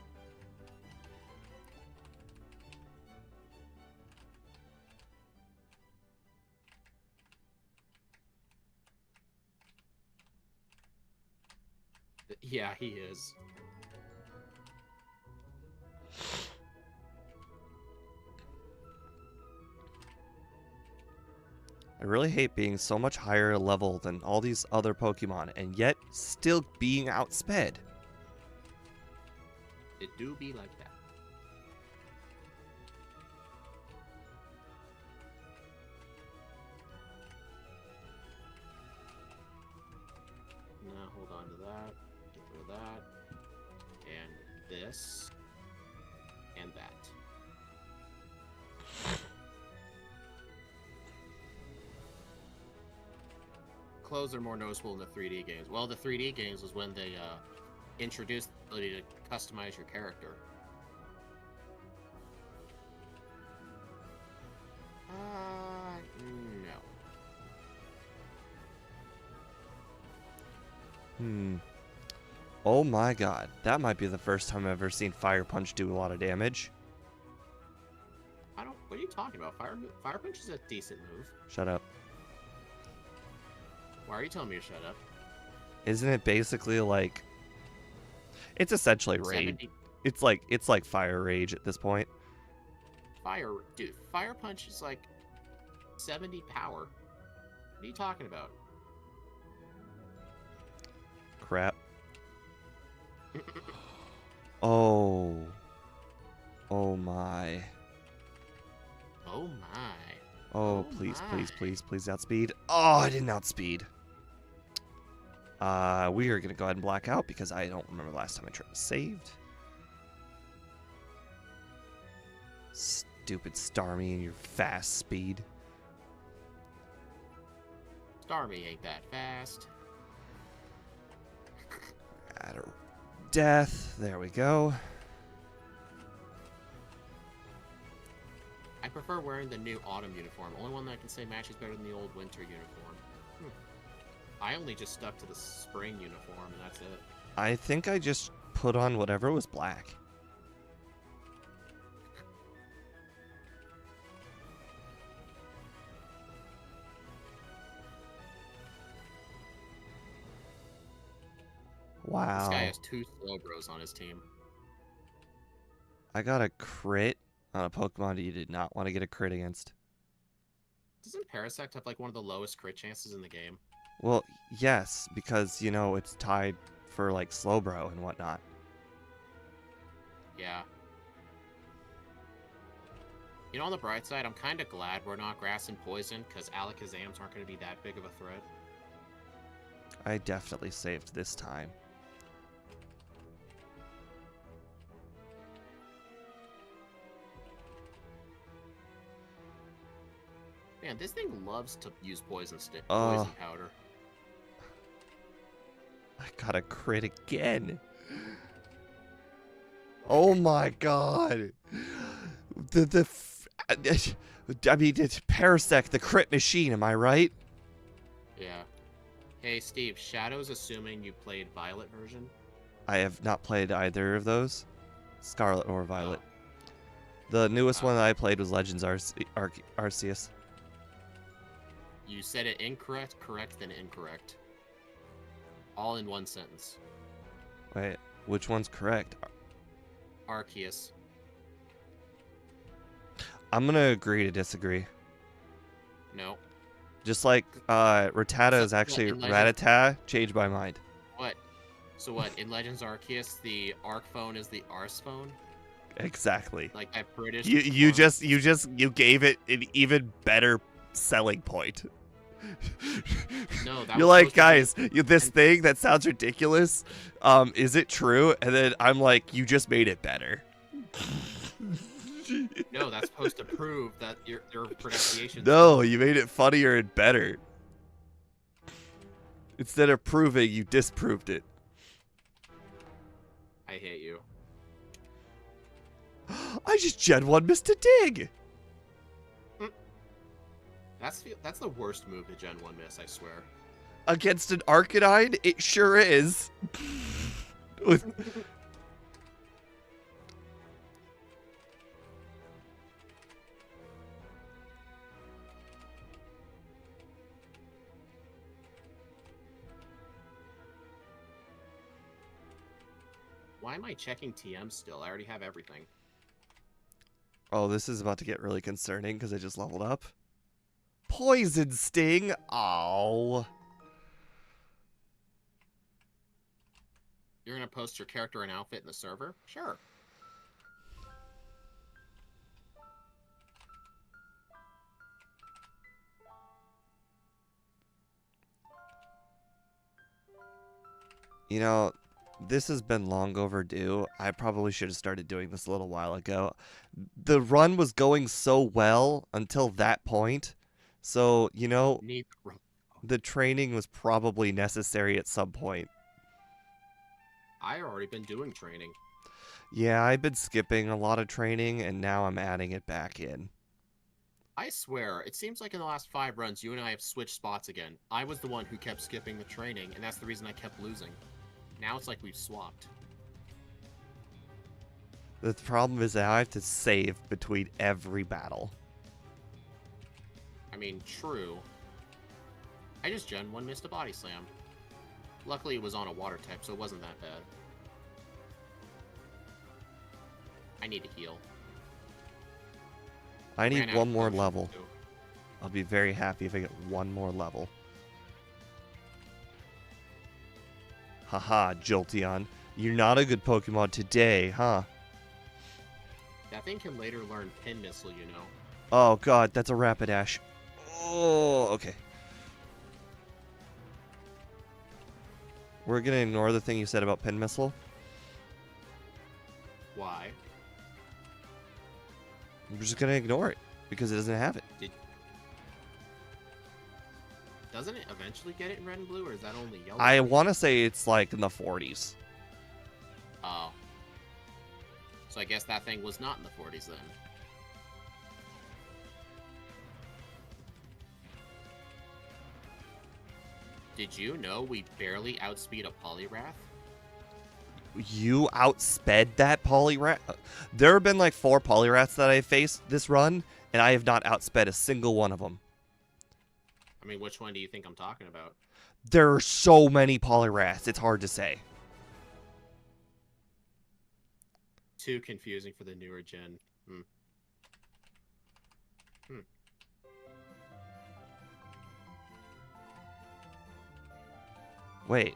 Yeah, he is. I really hate being so much higher level than all these other Pokemon, and yet still being outsped. It do be like that. Now hold on to that. Get rid of that. And this. And that. Clothes are more noticeable in the 3D games. Well, the 3D games was when they introduced the ability to customize your character. No. Oh my god, that might be the first time I've ever seen Fire Punch do a lot of damage. What are you talking about? Fire Punch is a decent move. Shut up. Why are you telling me to shut up? Isn't it basically like... It's essentially Rage. It's like Fire Rage at this point. Dude, Fire Punch is like 70 power. What are you talking about? Crap. Oh. Oh my. Oh my. Oh, please, please, please, please outspeed. Oh, I didn't outspeed. We are gonna go ahead and black out because I don't remember the last time I saved. Stupid Starmie and your fast speed. Starmie ain't that fast. At a death. There we go. I prefer wearing the new autumn uniform. Only one that I can say matches better than the old winter uniform. I only just stuck to the spring uniform, and that's it. I think I just put on whatever was black. Wow. This guy has 2 Slowbros on his team. I got a crit on a Pokemon you did not want to get a crit against. Doesn't Parasect have like one of the lowest crit chances in the game? Well, yes, because, you know, it's tied for, like, Slowbro and whatnot. Yeah. You know, on the bright side, I'm kind of glad we're not Grass and Poison, because Alakazams aren't going to be that big of a threat. I definitely saved this time. Man, this thing loves to use poison powder. I got a crit again. Oh my god. I mean, it's Parasect, the crit machine, am I right? Yeah. Hey, Steve, Shadow's assuming you played Violet version? I have not played either of those. Scarlet or Violet. The newest one that I played was Legends Arceus. You said it incorrect, correct, then incorrect. All in one sentence. Wait, which one's correct? Arceus. I'm gonna agree to disagree. No. Just like Rattata is actually Rattata, changed my mind. What? So what? In Legends Arceus, the Arc phone is the Arse phone? Exactly. Like that British. You gave it an even better selling point. No, that you're like, guys, this thing that sounds ridiculous. Is it true? And then I'm like, you just made it better. No, that's supposed to prove that your pronunciation. No, you made it funnier and better. Instead of proving, you disproved it. I hate you. I just Gen 1 missed a dig. That's the worst move to Gen 1 miss, I swear. Against an Arcanine? It sure is. Why am I checking TM still? I already have everything. Oh, this is about to get really concerning because I just leveled up. Poison Sting? Oh. You're gonna post your character and outfit in the server? Sure. You know, this has been long overdue. I probably should have started doing this a little while ago. The run was going so well until that point. So, you know, the training was probably necessary at some point. I already been doing training. Yeah, I've been skipping a lot of training, and now I'm adding it back in. I swear, it seems like in the last 5 runs, you and I have switched spots again. I was the one who kept skipping the training, and that's the reason I kept losing. Now it's like we've swapped. The problem is that I have to save between every battle. I mean, true. I just Gen 1 missed a body slam. Luckily, it was on a water type, so it wasn't that bad. I need to heal. I need one more level. I'll be very happy if I get one more level. Haha, Jolteon. You're not a good Pokemon today, huh? That thing can later learn Pin Missile, you know. Oh god, that's a Rapidash. Oh, okay. We're gonna ignore the thing you said about Pin Missile. Why? We're just gonna ignore it because it doesn't have it. Doesn't it eventually get it in red and blue, or is that only yellow? I want to say it's like in the 40s. Oh. So I guess that thing was not in the 40s then. Did you know we barely outspeed a Poliwrath? You outsped that Poliwrath? There have been like 4 Poliwraths that I faced this run, and I have not outsped a single one of them. I mean, which one do you think I'm talking about? There are so many Poliwraths, it's hard to say. Too confusing for the newer gen. Wait.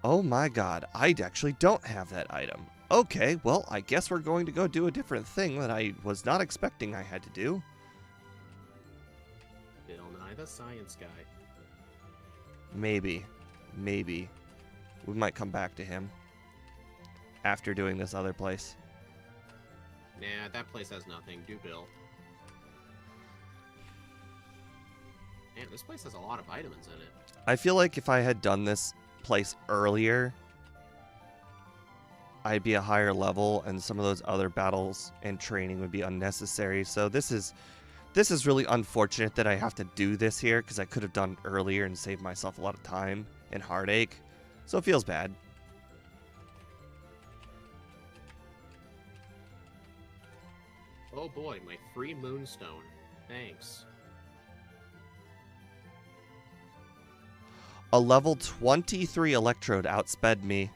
Oh my god, I actually don't have that item. Okay, well, I guess we're going to go do a different thing that I was not expecting I had to do. Bill Nye the Science Guy. Maybe. Maybe. We might come back to him after doing this other place. Nah, that place has nothing. Do Bill. Man, this place has a lot of vitamins in it. I feel like if I had done this place earlier, I'd be a higher level, and some of those other battles and training would be unnecessary. So this is really unfortunate that I have to do this here, because I could have done it earlier and saved myself a lot of time and heartache. So it feels bad. Oh boy, my free Moonstone. Thanks. A level 23 Electrode outsped me.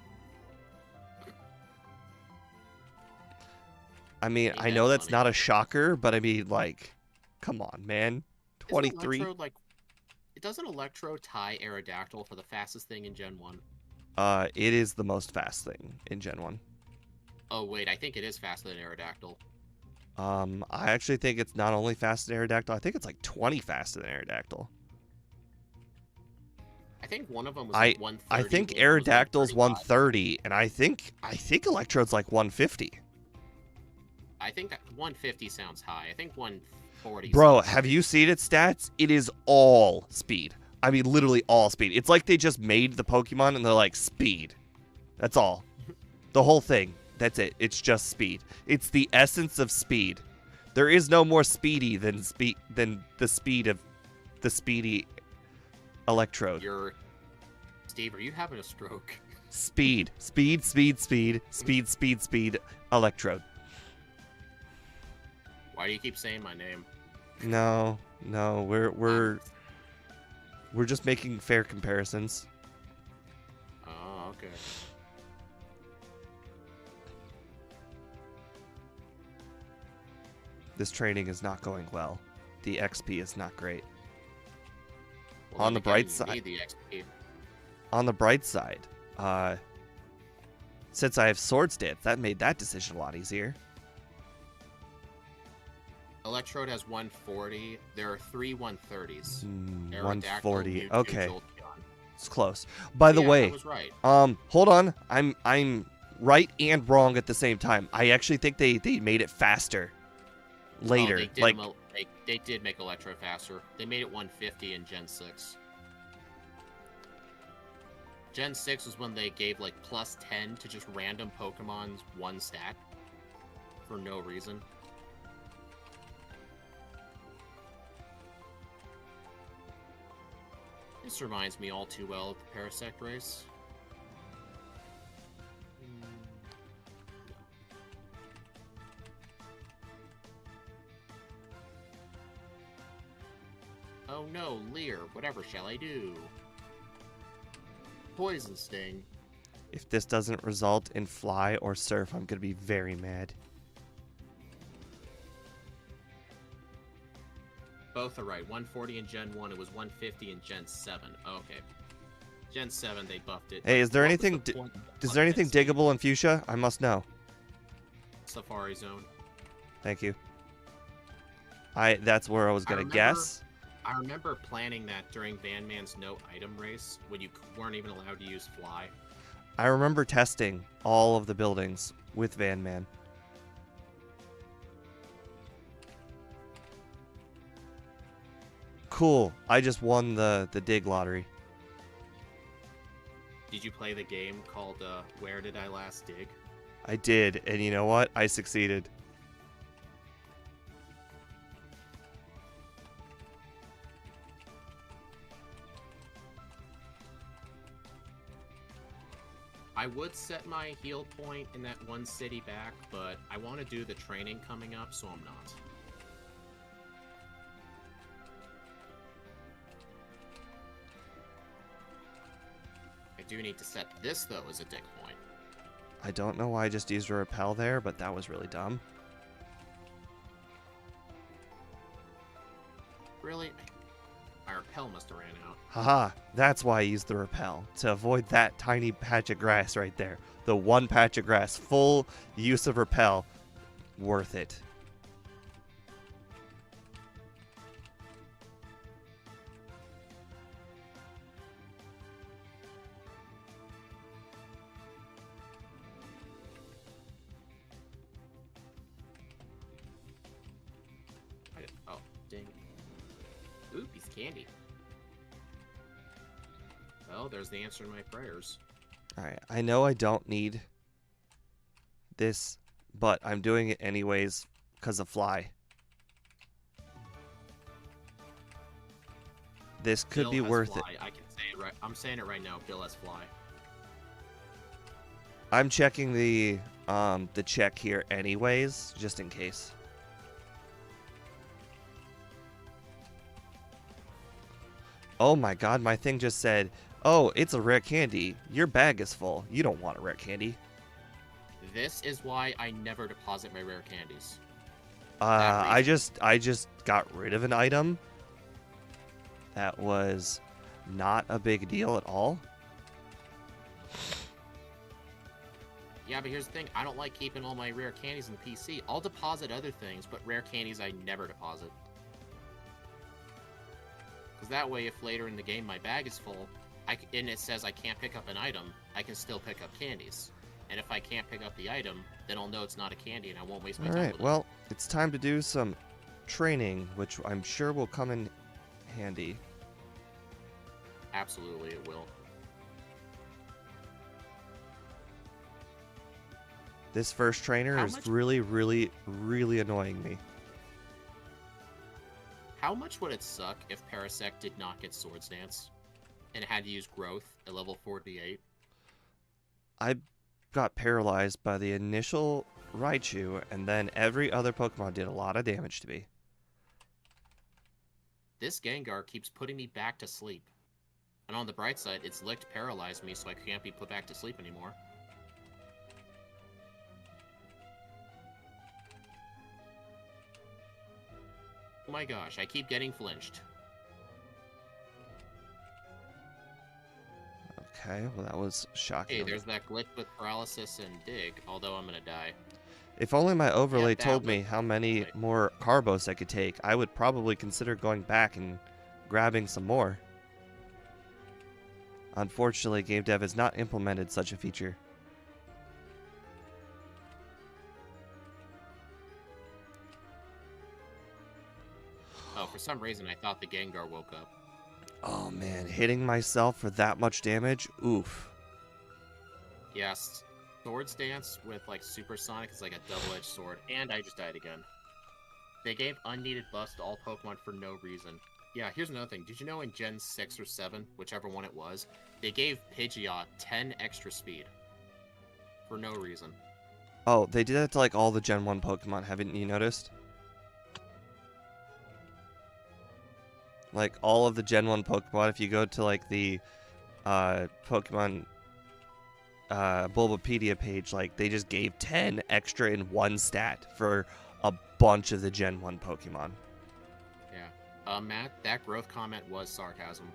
I mean, I know that's not a shocker, but I mean, like, come on, man. 23. Doesn't Electrode tie Aerodactyl for the fastest thing in Gen 1? It is the most fast thing in Gen 1. Oh, wait, I think it is faster than Aerodactyl. I actually think it's not only faster than Aerodactyl, I think it's like 20 faster than Aerodactyl. I think one of them was like 130. I think Aerodactyl's 130, and I think Electrode's like 150. I think that 150 sounds high. I think 140. Bro, have you seen its stats? It is all speed. I mean, literally all speed. It's like they just made the Pokemon and they're like, speed. That's all. The whole thing. That's it. It's just speed. It's the essence of speed. There is no more speedy than the speed of the speedy electrode. Steve, are you having a stroke? Speed electrode. Why do you keep saying my name? No, we're just making fair comparisons. Oh, okay. This training is not going well. The XP is not great. Well, On the bright you side, need the XP. on the bright side, since I have sword stance, that made that decision a lot easier. Electrode has 140. There are 3 130s. 140. Mewtwo, Okay, Jolteon. it's close. By the Yeah, way, I was right. hold on. I'm right and wrong at the same time. I actually think they made it faster later. They did make Electro faster. They made it 150 in Gen 6. Gen 6 was when they gave like plus 10 to just random Pokemon's one stat for no reason. This reminds me all too well of the Parasect race. Oh no, Leer, whatever shall I do? Poison Sting. If this doesn't result in Fly or Surf, I'm gonna be very mad. Both are right. 140 in Gen 1, it was 150 in Gen 7. Okay. Gen 7, they buffed it. Hey, is there anything diggable in Fuchsia? I must know. Safari Zone. Thank you. That's where I was gonna guess. I remember planning that during Van Man's no item race when you weren't even allowed to use Fly. I remember testing all of the buildings with Van Man. Cool. I just won the dig lottery. Did you play the game called Where Did I Last Dig? I did, and you know what? I succeeded. I would set my heal point in that one city back, but I want to do the training coming up, so I'm not. I do need to set this, though, as a dig point. I don't know why I just used a repel there, but that was really dumb. Really? My repel must have ran out. Haha, that's why I used the repel, to avoid that tiny patch of grass right there. The one patch of grass, full use of repel, worth it. Oh, dang it. Ooh, piece of candy. Well, there's the answer to my prayers. Alright, I know I don't need this, but I'm doing it anyways because of Fly. This could Bill be has worth Fly. it. I can say it right. I'm saying it right now. Bill has Fly. I'm checking the check here anyways, just in case. Oh my god, my thing just said, oh, it's a rare candy. Your bag is full. You don't want a rare candy. This is why I never deposit my rare candies. I just got rid of an item that was not a big deal at all. Yeah, but here's the thing. I don't like keeping all my rare candies in the PC. I'll deposit other things, but rare candies I never deposit. Because that way, if later in the game my bag is full, and it says I can't pick up an item, I can still pick up candies. And if I can't pick up the item, then I'll know it's not a candy and I won't waste my time with it. Alright, well, it's time to do some training, which I'm sure will come in handy. Absolutely, it will. This first trainer is really, really, really annoying me. how much would it suck if Parasect did not get Swords Dance and had to use Growth at level 48? I got paralyzed by the initial Raichu, and then every other Pokemon did a lot of damage to me. This Gengar keeps putting me back to sleep. And on the bright side, its licked paralyzed me, so I can't be put back to sleep anymore. Oh my gosh, I keep getting flinched. Okay, well that was shocking. Hey, there's that glitch with paralysis and dig, although I'm gonna die. If only my overlay Yeah, told me how many more Carbos I could take, I would probably consider going back and grabbing some more. Unfortunately, game dev has not implemented such a feature. Oh, for some reason I thought the Gengar woke up. Oh man, hitting myself for that much damage? Oof. Yes, Swords Dance with like Supersonic is like a double-edged sword, and I just died again. They gave unneeded buffs to all Pokemon for no reason. Yeah, here's another thing. Did you know in Gen 6 or 7, whichever one it was, they gave Pidgeot 10 extra speed? For no reason. Oh, they did that to like all the Gen 1 Pokemon, haven't you noticed? Like all of the Gen 1 Pokemon, if you go to like the Pokemon Bulbapedia page, like they just gave 10 extra in one stat for a bunch of the Gen 1 Pokemon. Yeah. Matt, that growth comment was sarcasm.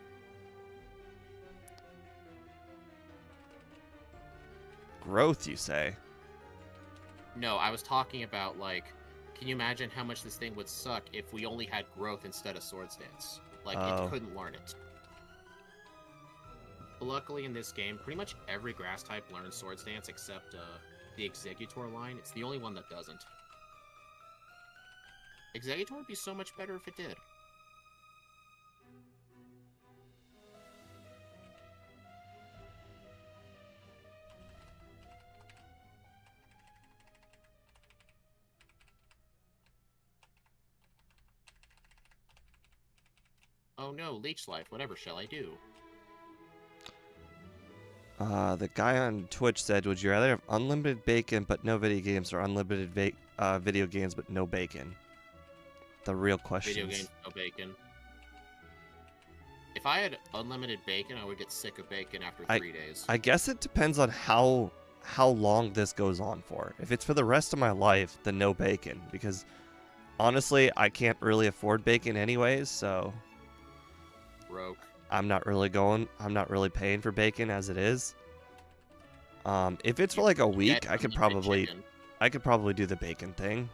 Growth, you say? No, I was talking about, like, can you imagine how much this thing would suck if we only had growth instead of Swords Dance? Like, it couldn't learn it. But luckily in this game, pretty much every grass type learns Swords Dance except the Exeggutor line. It's the only one that doesn't. Exeggutor would be so much better if it did. Oh no, Leech Life, whatever shall I do? The guy on Twitch said, would you rather have unlimited bacon but no video games, or unlimited video games but no bacon? The real question. Video games, no bacon. If I had unlimited bacon, I would get sick of bacon after 3 days. I guess it depends on how long this goes on for. If it's for the rest of my life, then no bacon. Because, honestly, I can't really afford bacon anyways, so... Broke. I'm not really paying for bacon as it is. If it's for like a week, I could probably do the bacon thing.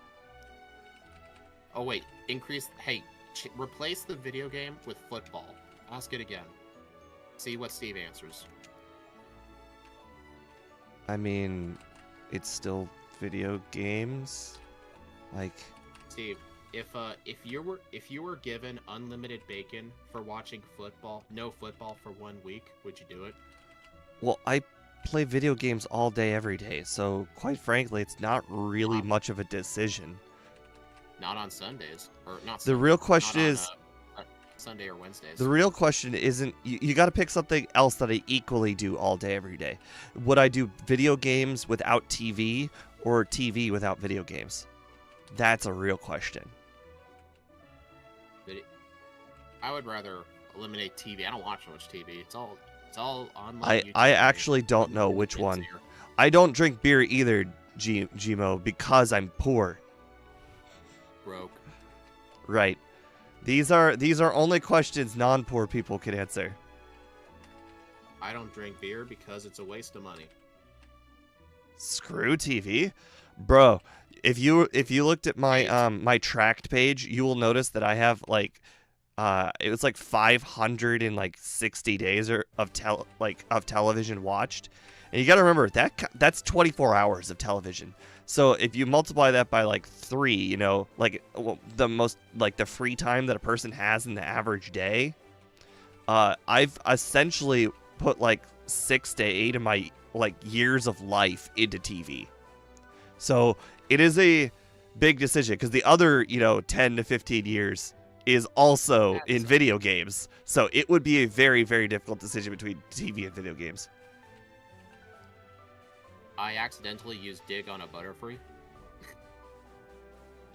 Oh wait, replace the video game with football. Ask it again. See what Steve answers. I mean, it's still video games. Like, Steve, if you were given unlimited bacon for watching football, no football for 1 week, would you do it? Well, I play video games all day, every day, so quite frankly, it's not really much of a decision. Not on Sundays, or not. The real question is Sunday or Wednesdays. The real question isn't, you got to pick something else that I equally do all day, every day. Would I do video games without TV, or TV without video games? That's a real question. I would rather eliminate TV. I don't watch much TV. It's all online. I actually don't know which one. I don't drink beer either, Gmo, because I'm poor. Broke. Right. These are only questions non-poor people can answer. I don't drink beer because it's a waste of money. Screw TV, bro. If you looked at my my Tracked page, you will notice that I have like it was like 560 days of television watched, and you got to remember that's 24 hours of television. So if you multiply that by like 3, you know, like the free time that a person has in the average day, I've essentially put like 6 to 8 of my like years of life into TV. So it is a big decision, because the other 10 to 15 years is also That in sucks. video games. So it would be a very, very difficult decision between TV and video games. I accidentally used dig on a Butterfree.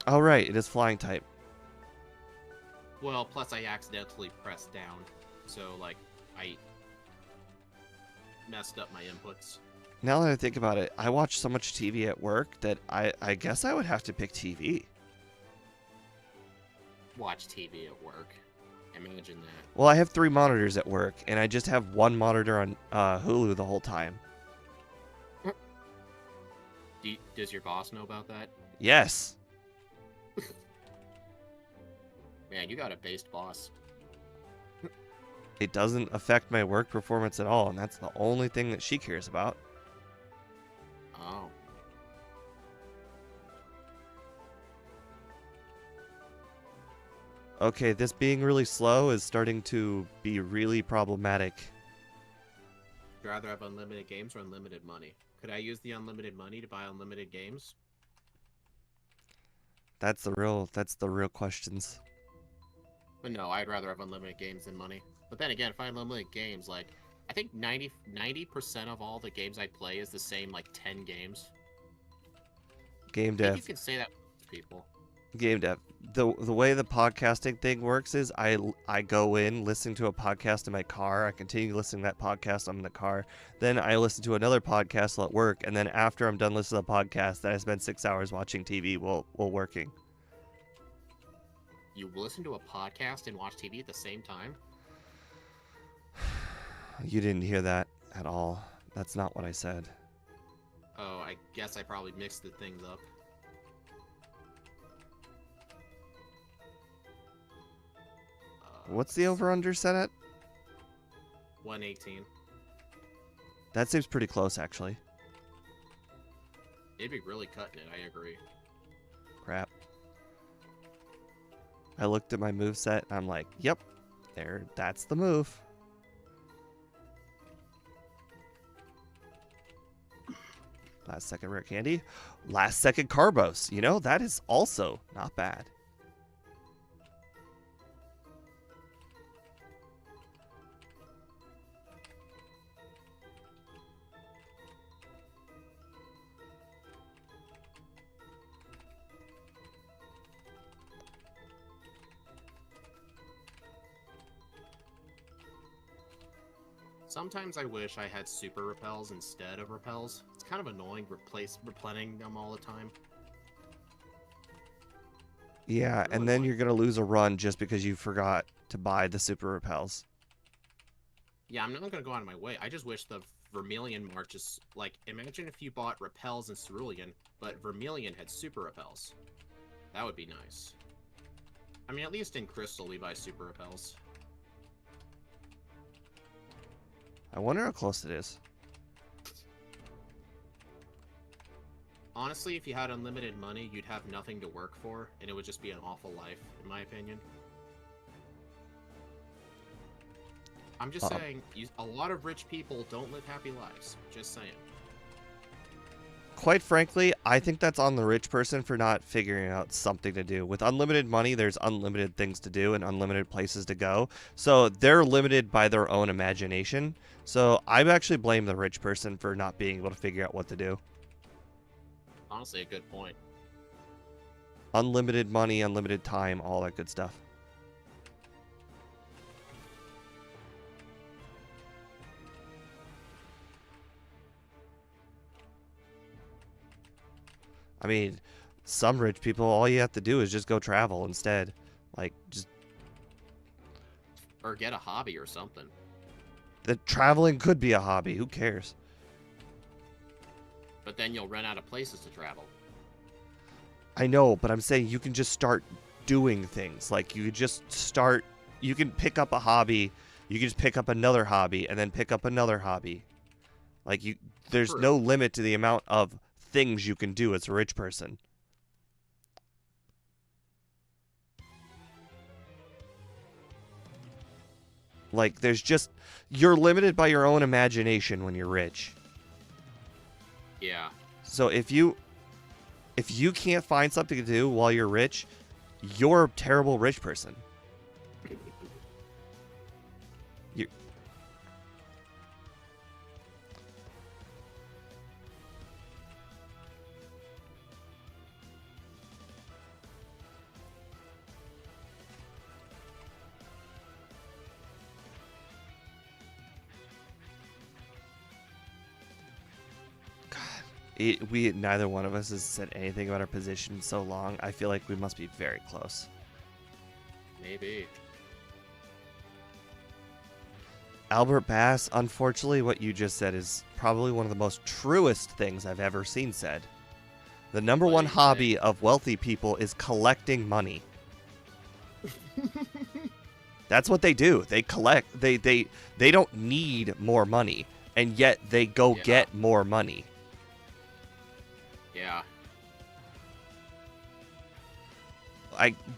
Oh, right. It is flying type. Well, plus I accidentally pressed down. So, like, I messed up my inputs. Now that I think about it, I watch so much TV at work that I guess I would have to pick TV. Watch TV at work. Imagine that. Well, I have 3 monitors at work, and I just have 1 monitor on Hulu the whole time. Does your boss know about that? Yes. Man, you got a based boss. It doesn't affect my work performance at all, and that's the only thing that she cares about. Oh. Okay, this being really slow is starting to be really problematic. Would you rather have unlimited games or unlimited money? Could I use the unlimited money to buy unlimited games? That's the real questions. But no, I'd rather have unlimited games than money. But then again, if I have unlimited games, like, I think 90% of all the games I play is the same, like, 10 games. Game I think dev. you can say that with people. Game dev. The way the podcasting thing works is I go in listening to a podcast in my car. I continue listening to that podcast. I'm in the car. Then I listen to another podcast while at work. And then after I'm done listening to the podcast, then I spend 6 hours watching TV while working. You listen to a podcast and watch TV at the same time? You didn't hear that at all. That's not what I said. Oh, I guess I probably mixed the things up. What's the over-under set at? 118. That seems pretty close, actually. It'd be really cutting it, I agree. Crap. I looked at my moveset, and I'm like, yep, that's the move. Last second rare candy. Last second Carbos. You know, that is also not bad. Sometimes I wish I had super repels instead of repels. It's kind of annoying replenishing them all the time. Yeah, Really and then annoying. you're going to lose a run just because you forgot to buy the super repels. Yeah, I'm not gonna go out of my way. I just wish the Vermilion marches, like, imagine if you bought repels in Cerulean, but Vermilion had super repels. That would be nice. I mean, at least in Crystal we buy super repels. I wonder how close it is. Honestly, if you had unlimited money, you'd have nothing to work for, and it would just be an awful life, in my opinion. I'm just saying, a lot of rich people don't live happy lives. Just saying. Quite frankly, I think that's on the rich person for not figuring out something to do. With unlimited money, there's unlimited things to do and unlimited places to go. So they're limited by their own imagination. So I actually blame the rich person for not being able to figure out what to do. Honestly, a good point. Unlimited money, unlimited time, all that good stuff. I mean, some rich people, all you have to do is just go travel instead. Like, just... Or get a hobby or something. The traveling could be a hobby. Who cares? But then you'll run out of places to travel. I know, but I'm saying you can just start doing things. Like, you just start... You can pick up a hobby. You can just pick up another hobby and then pick up another hobby. Like, there's True. no limit to the amount of things you can do as a rich person. Like, there's just... You're limited by your own imagination when you're rich. Yeah. So if you can't find something to do while you're rich, you're a terrible rich person. We neither one of us has said anything about our position in so long. I feel like we must be very close. Maybe. Albert Bass, unfortunately, what you just said is probably one of the most truest things I've ever seen said. The number one hobby of wealthy people is collecting money. That's what they do. They collect. They don't need more money, and yet they go get more money. Yeah.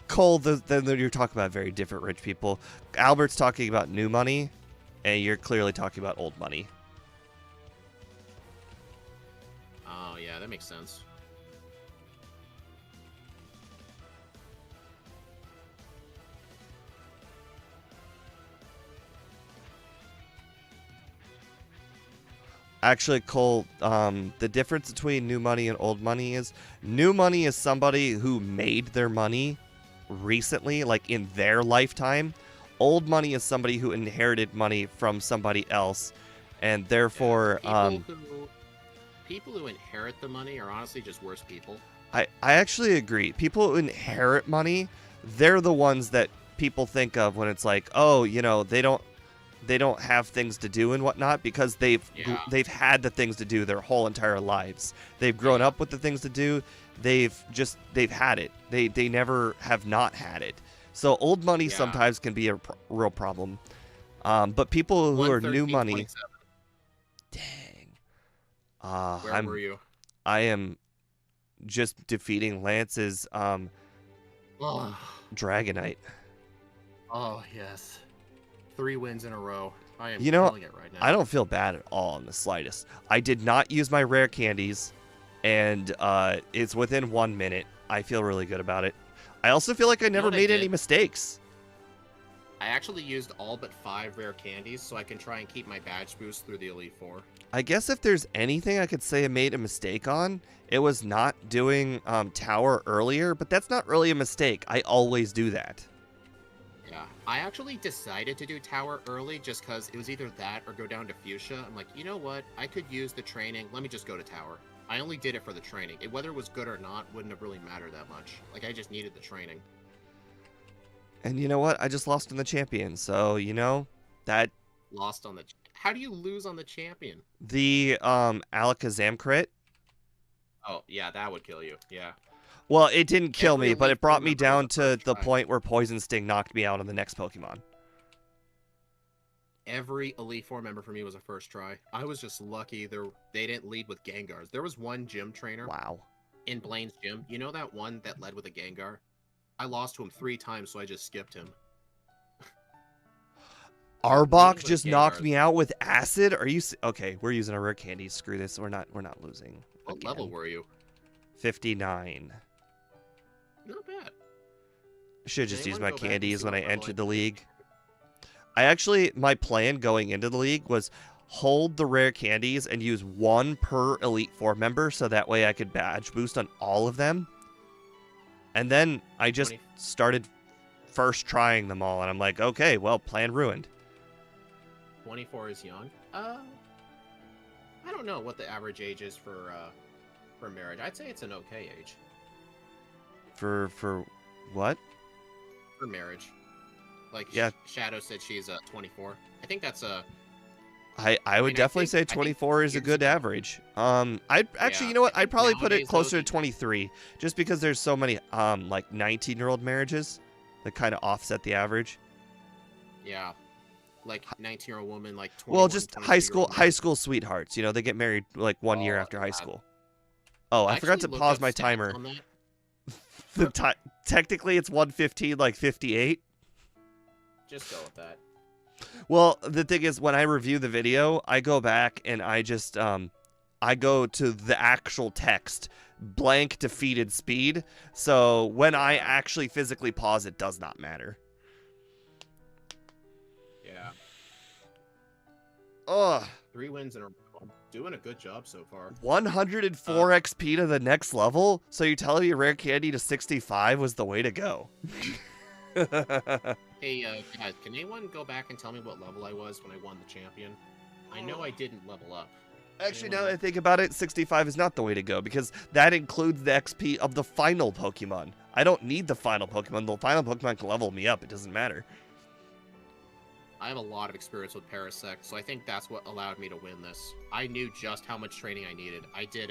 Cole, then you're talking about very different rich people. Albert's talking about new money, and you're clearly talking about old money. Oh, yeah, that makes sense. Actually, Cole, the difference between new money and old money is new money is somebody who made their money recently, like in their lifetime. Old money is somebody who inherited money from somebody else, and therefore, people who inherit the money are honestly just worse people. I actually agree. People who inherit money, they're the ones that people think of when it's like, oh, you know, they don't have things to do and whatnot, because they've had the things to do their whole entire lives. They've grown up with the things to do. They've had it. They never have not had it. So old money sometimes can be a real problem. But people who are new money, dang. Where were you? I am just defeating Lance's Dragonite. Oh yes. 3 wins in a row. I am killing it right now. I don't feel bad at all in the slightest. I did not use my rare candies, and it's within 1 minute. I feel really good about it. I also feel like I never made any mistakes. I actually used all but 5 rare candies, so I can try and keep my badge boost through the Elite Four. I guess if there's anything I could say I made a mistake on, it was not doing Tower earlier, but that's not really a mistake. I always do that. Yeah, I actually decided to do Tower early just because it was either that or go down to Fuchsia. I'm like, you know what? I could use the training. Let me just go to Tower. I only did it for the training. Whether it was good or not wouldn't have really mattered that much. Like, I just needed the training. And you know what? I just lost in the champion, so, you know, that... Lost on the... How do you lose on the champion? The Alakazam crit. Oh, yeah, that would kill you. Yeah. Well, it didn't kill me, but it brought me down to the point where Poison Sting knocked me out on the next Pokemon. Every Elite Four member for me was a first try. I was just lucky they didn't lead with Gengars. There was one gym trainer in Blaine's gym. You know that one that led with a Gengar? I lost to him 3 times, so I just skipped him. Arbok just knocked me out with acid? Are you... Okay, we're using our rare candies. Screw this. We're not losing. What level were you? 59. Not bad. Should just use my candies when I entered the league. My plan going into the league was hold the rare candies and use 1 per Elite Four member, so that way I could badge boost on all of them. And then I just started first trying them all, and I'm like, okay, well, plan ruined. 24 is young. I don't know what the average age is for marriage. I'd say it's an okay age. For what? For marriage. Like, Shadow said she's 24. I think that's a... I would definitely say 24 is a good average. I'd actually, you know what? I'd probably put it closer to 23, just because there's so many like 19-year-old marriages that kind of offset the average. Yeah, like 19-year-old woman, like 21, well, just high school sweethearts. You know, they get married like 1 year after high school. Oh, I forgot to pause my timer. Technically, it's 1:15, like 58. Just go with that. Well, the thing is, when I review the video, I go back and I just I go to the actual text, blank defeated speed. So when I actually physically pause, it does not matter. Yeah. Ugh. 3 wins in a row. I'm doing a good job so far. 104 XP to the next level? So you tell me rare candy to 65 was the way to go. Hey, guys, can anyone go back and tell me what level I was when I won the champion? I know I didn't level up. Actually, now that I think about it, 65 is not the way to go because that includes the XP of the final Pokemon. I don't need the final Pokemon. The final Pokemon can level me up. It doesn't matter. I have a lot of experience with Parasect, so I think that's what allowed me to win this. I knew just how much training I needed. I did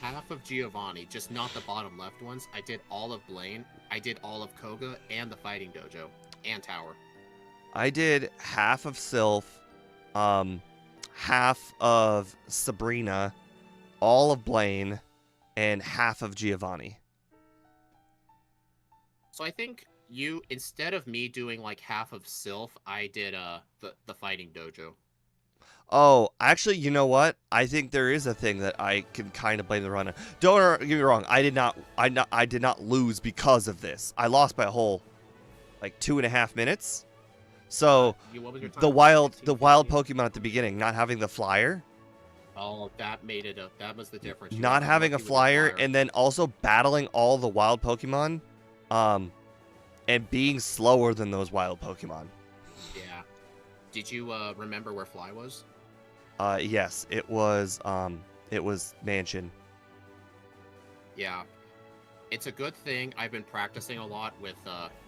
half of Giovanni, just not the bottom left ones. I did all of Blaine. I did all of Koga and the Fighting Dojo and Tower. I did half of Sylph, half of Sabrina, all of Blaine, and half of Giovanni. So I think you, instead of me doing like half of Sylph, I did the Fighting Dojo. Oh, actually, you know what? I think there is a thing that I can kind of blame the run on. Don't get me wrong. I did not lose because of this. I lost by a whole, like 2.5 minutes. So the wild Pokemon at the beginning, not having the flyer. Oh, that made it. That was the difference. Not having a flyer, and then also battling all the wild Pokemon, and being slower than those wild Pokemon. Yeah. Did you remember where Fly was? Yes, it was Mansion. Yeah. It's a good thing I've been practicing a lot with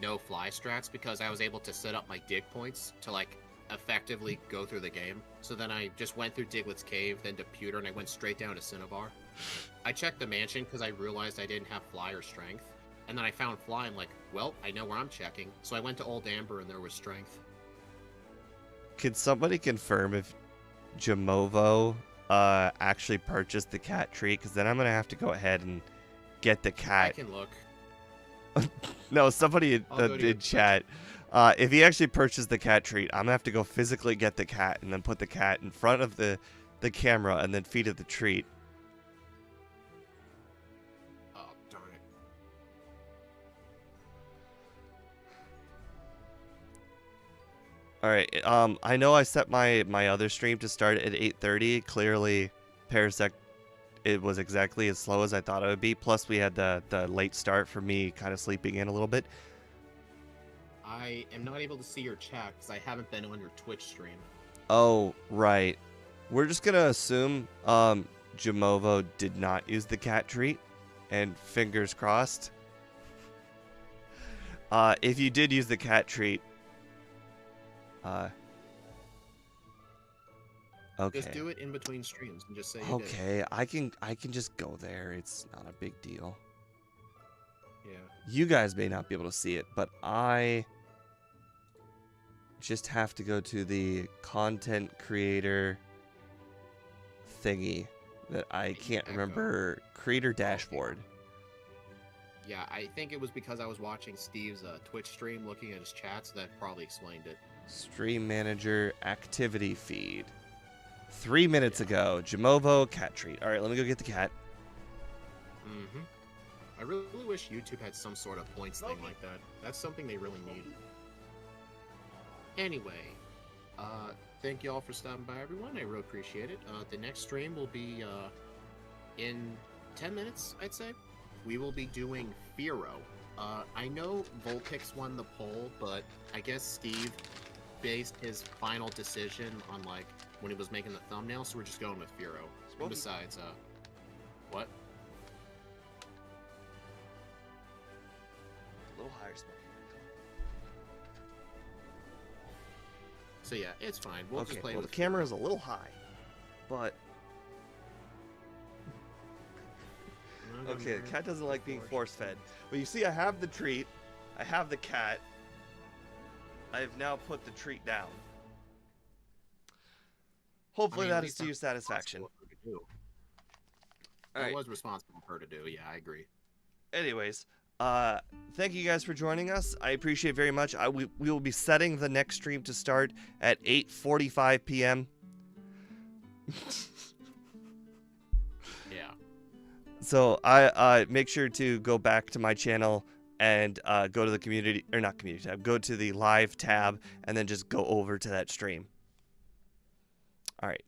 no fly strats because I was able to set up my dig points to like effectively go through the game. So then I just went through Diglett's Cave, then to Pewter, and I went straight down to Cinnabar. I checked the mansion because I realized I didn't have fly or strength. And then I found fly, and like, well, I know where I'm checking. So I went to Old Amber and there was strength. Could somebody confirm if Jamovo actually purchased the cat treat? Because then I'm going to have to go ahead and get the cat. I can look. No, somebody did chat. If he actually purchased the cat treat, I'm going to have to go physically get the cat and then put the cat in front of the camera and then feed it the treat. Oh, darn it. All right. I know I set my other stream to start at 8:30. Clearly, Parasect, it was exactly as slow as I thought it would be. Plus, we had the late start for me kind of sleeping in a little bit. I am not able to see your chat because I haven't been on your Twitch stream. Oh, right. We're just going to assume Jamovo did not use the cat treat, and fingers crossed. If you did use the cat treat, okay. Just do it in between streams and just say you okay, did. I can just go there. It's not a big deal. Yeah. You guys may not be able to see it, but I just have to go to the content creator thingy that I can't remember. Creator dashboard. Yeah, I think it was because I was watching Steve's Twitch stream, looking at his chats, that probably explained it. Stream manager activity feed. 3 minutes ago, Jamovo cat treat. All right, let me go get the cat. Mm-hmm. I really wish YouTube had some sort of points thing like that. That's something they really need. Anyway, thank you all for stopping by, everyone. I really appreciate it. The next stream will be in 10 minutes, I'd say. We will be doing Firo. I know Vulpix won the poll, but I guess Steve based his final decision on like when he was making the thumbnail, so we're just going with Firo. And besides, what? A little higher smoke. So yeah, it's fine. We'll just play well, with the camera is a little high, but okay, the cat doesn't like being force-fed. But you see, I have the treat, I have the cat. I have now put the treat down. Hopefully that is to your satisfaction. That was responsible for her to do. Yeah, I agree. Anyways, thank you guys for joining us. I appreciate it very much. We will be setting the next stream to start at 8:45 p.m. Yeah. So I make sure to go back to my channel and go to the community, or not community tab, go to the live tab and then just go over to that stream. All right.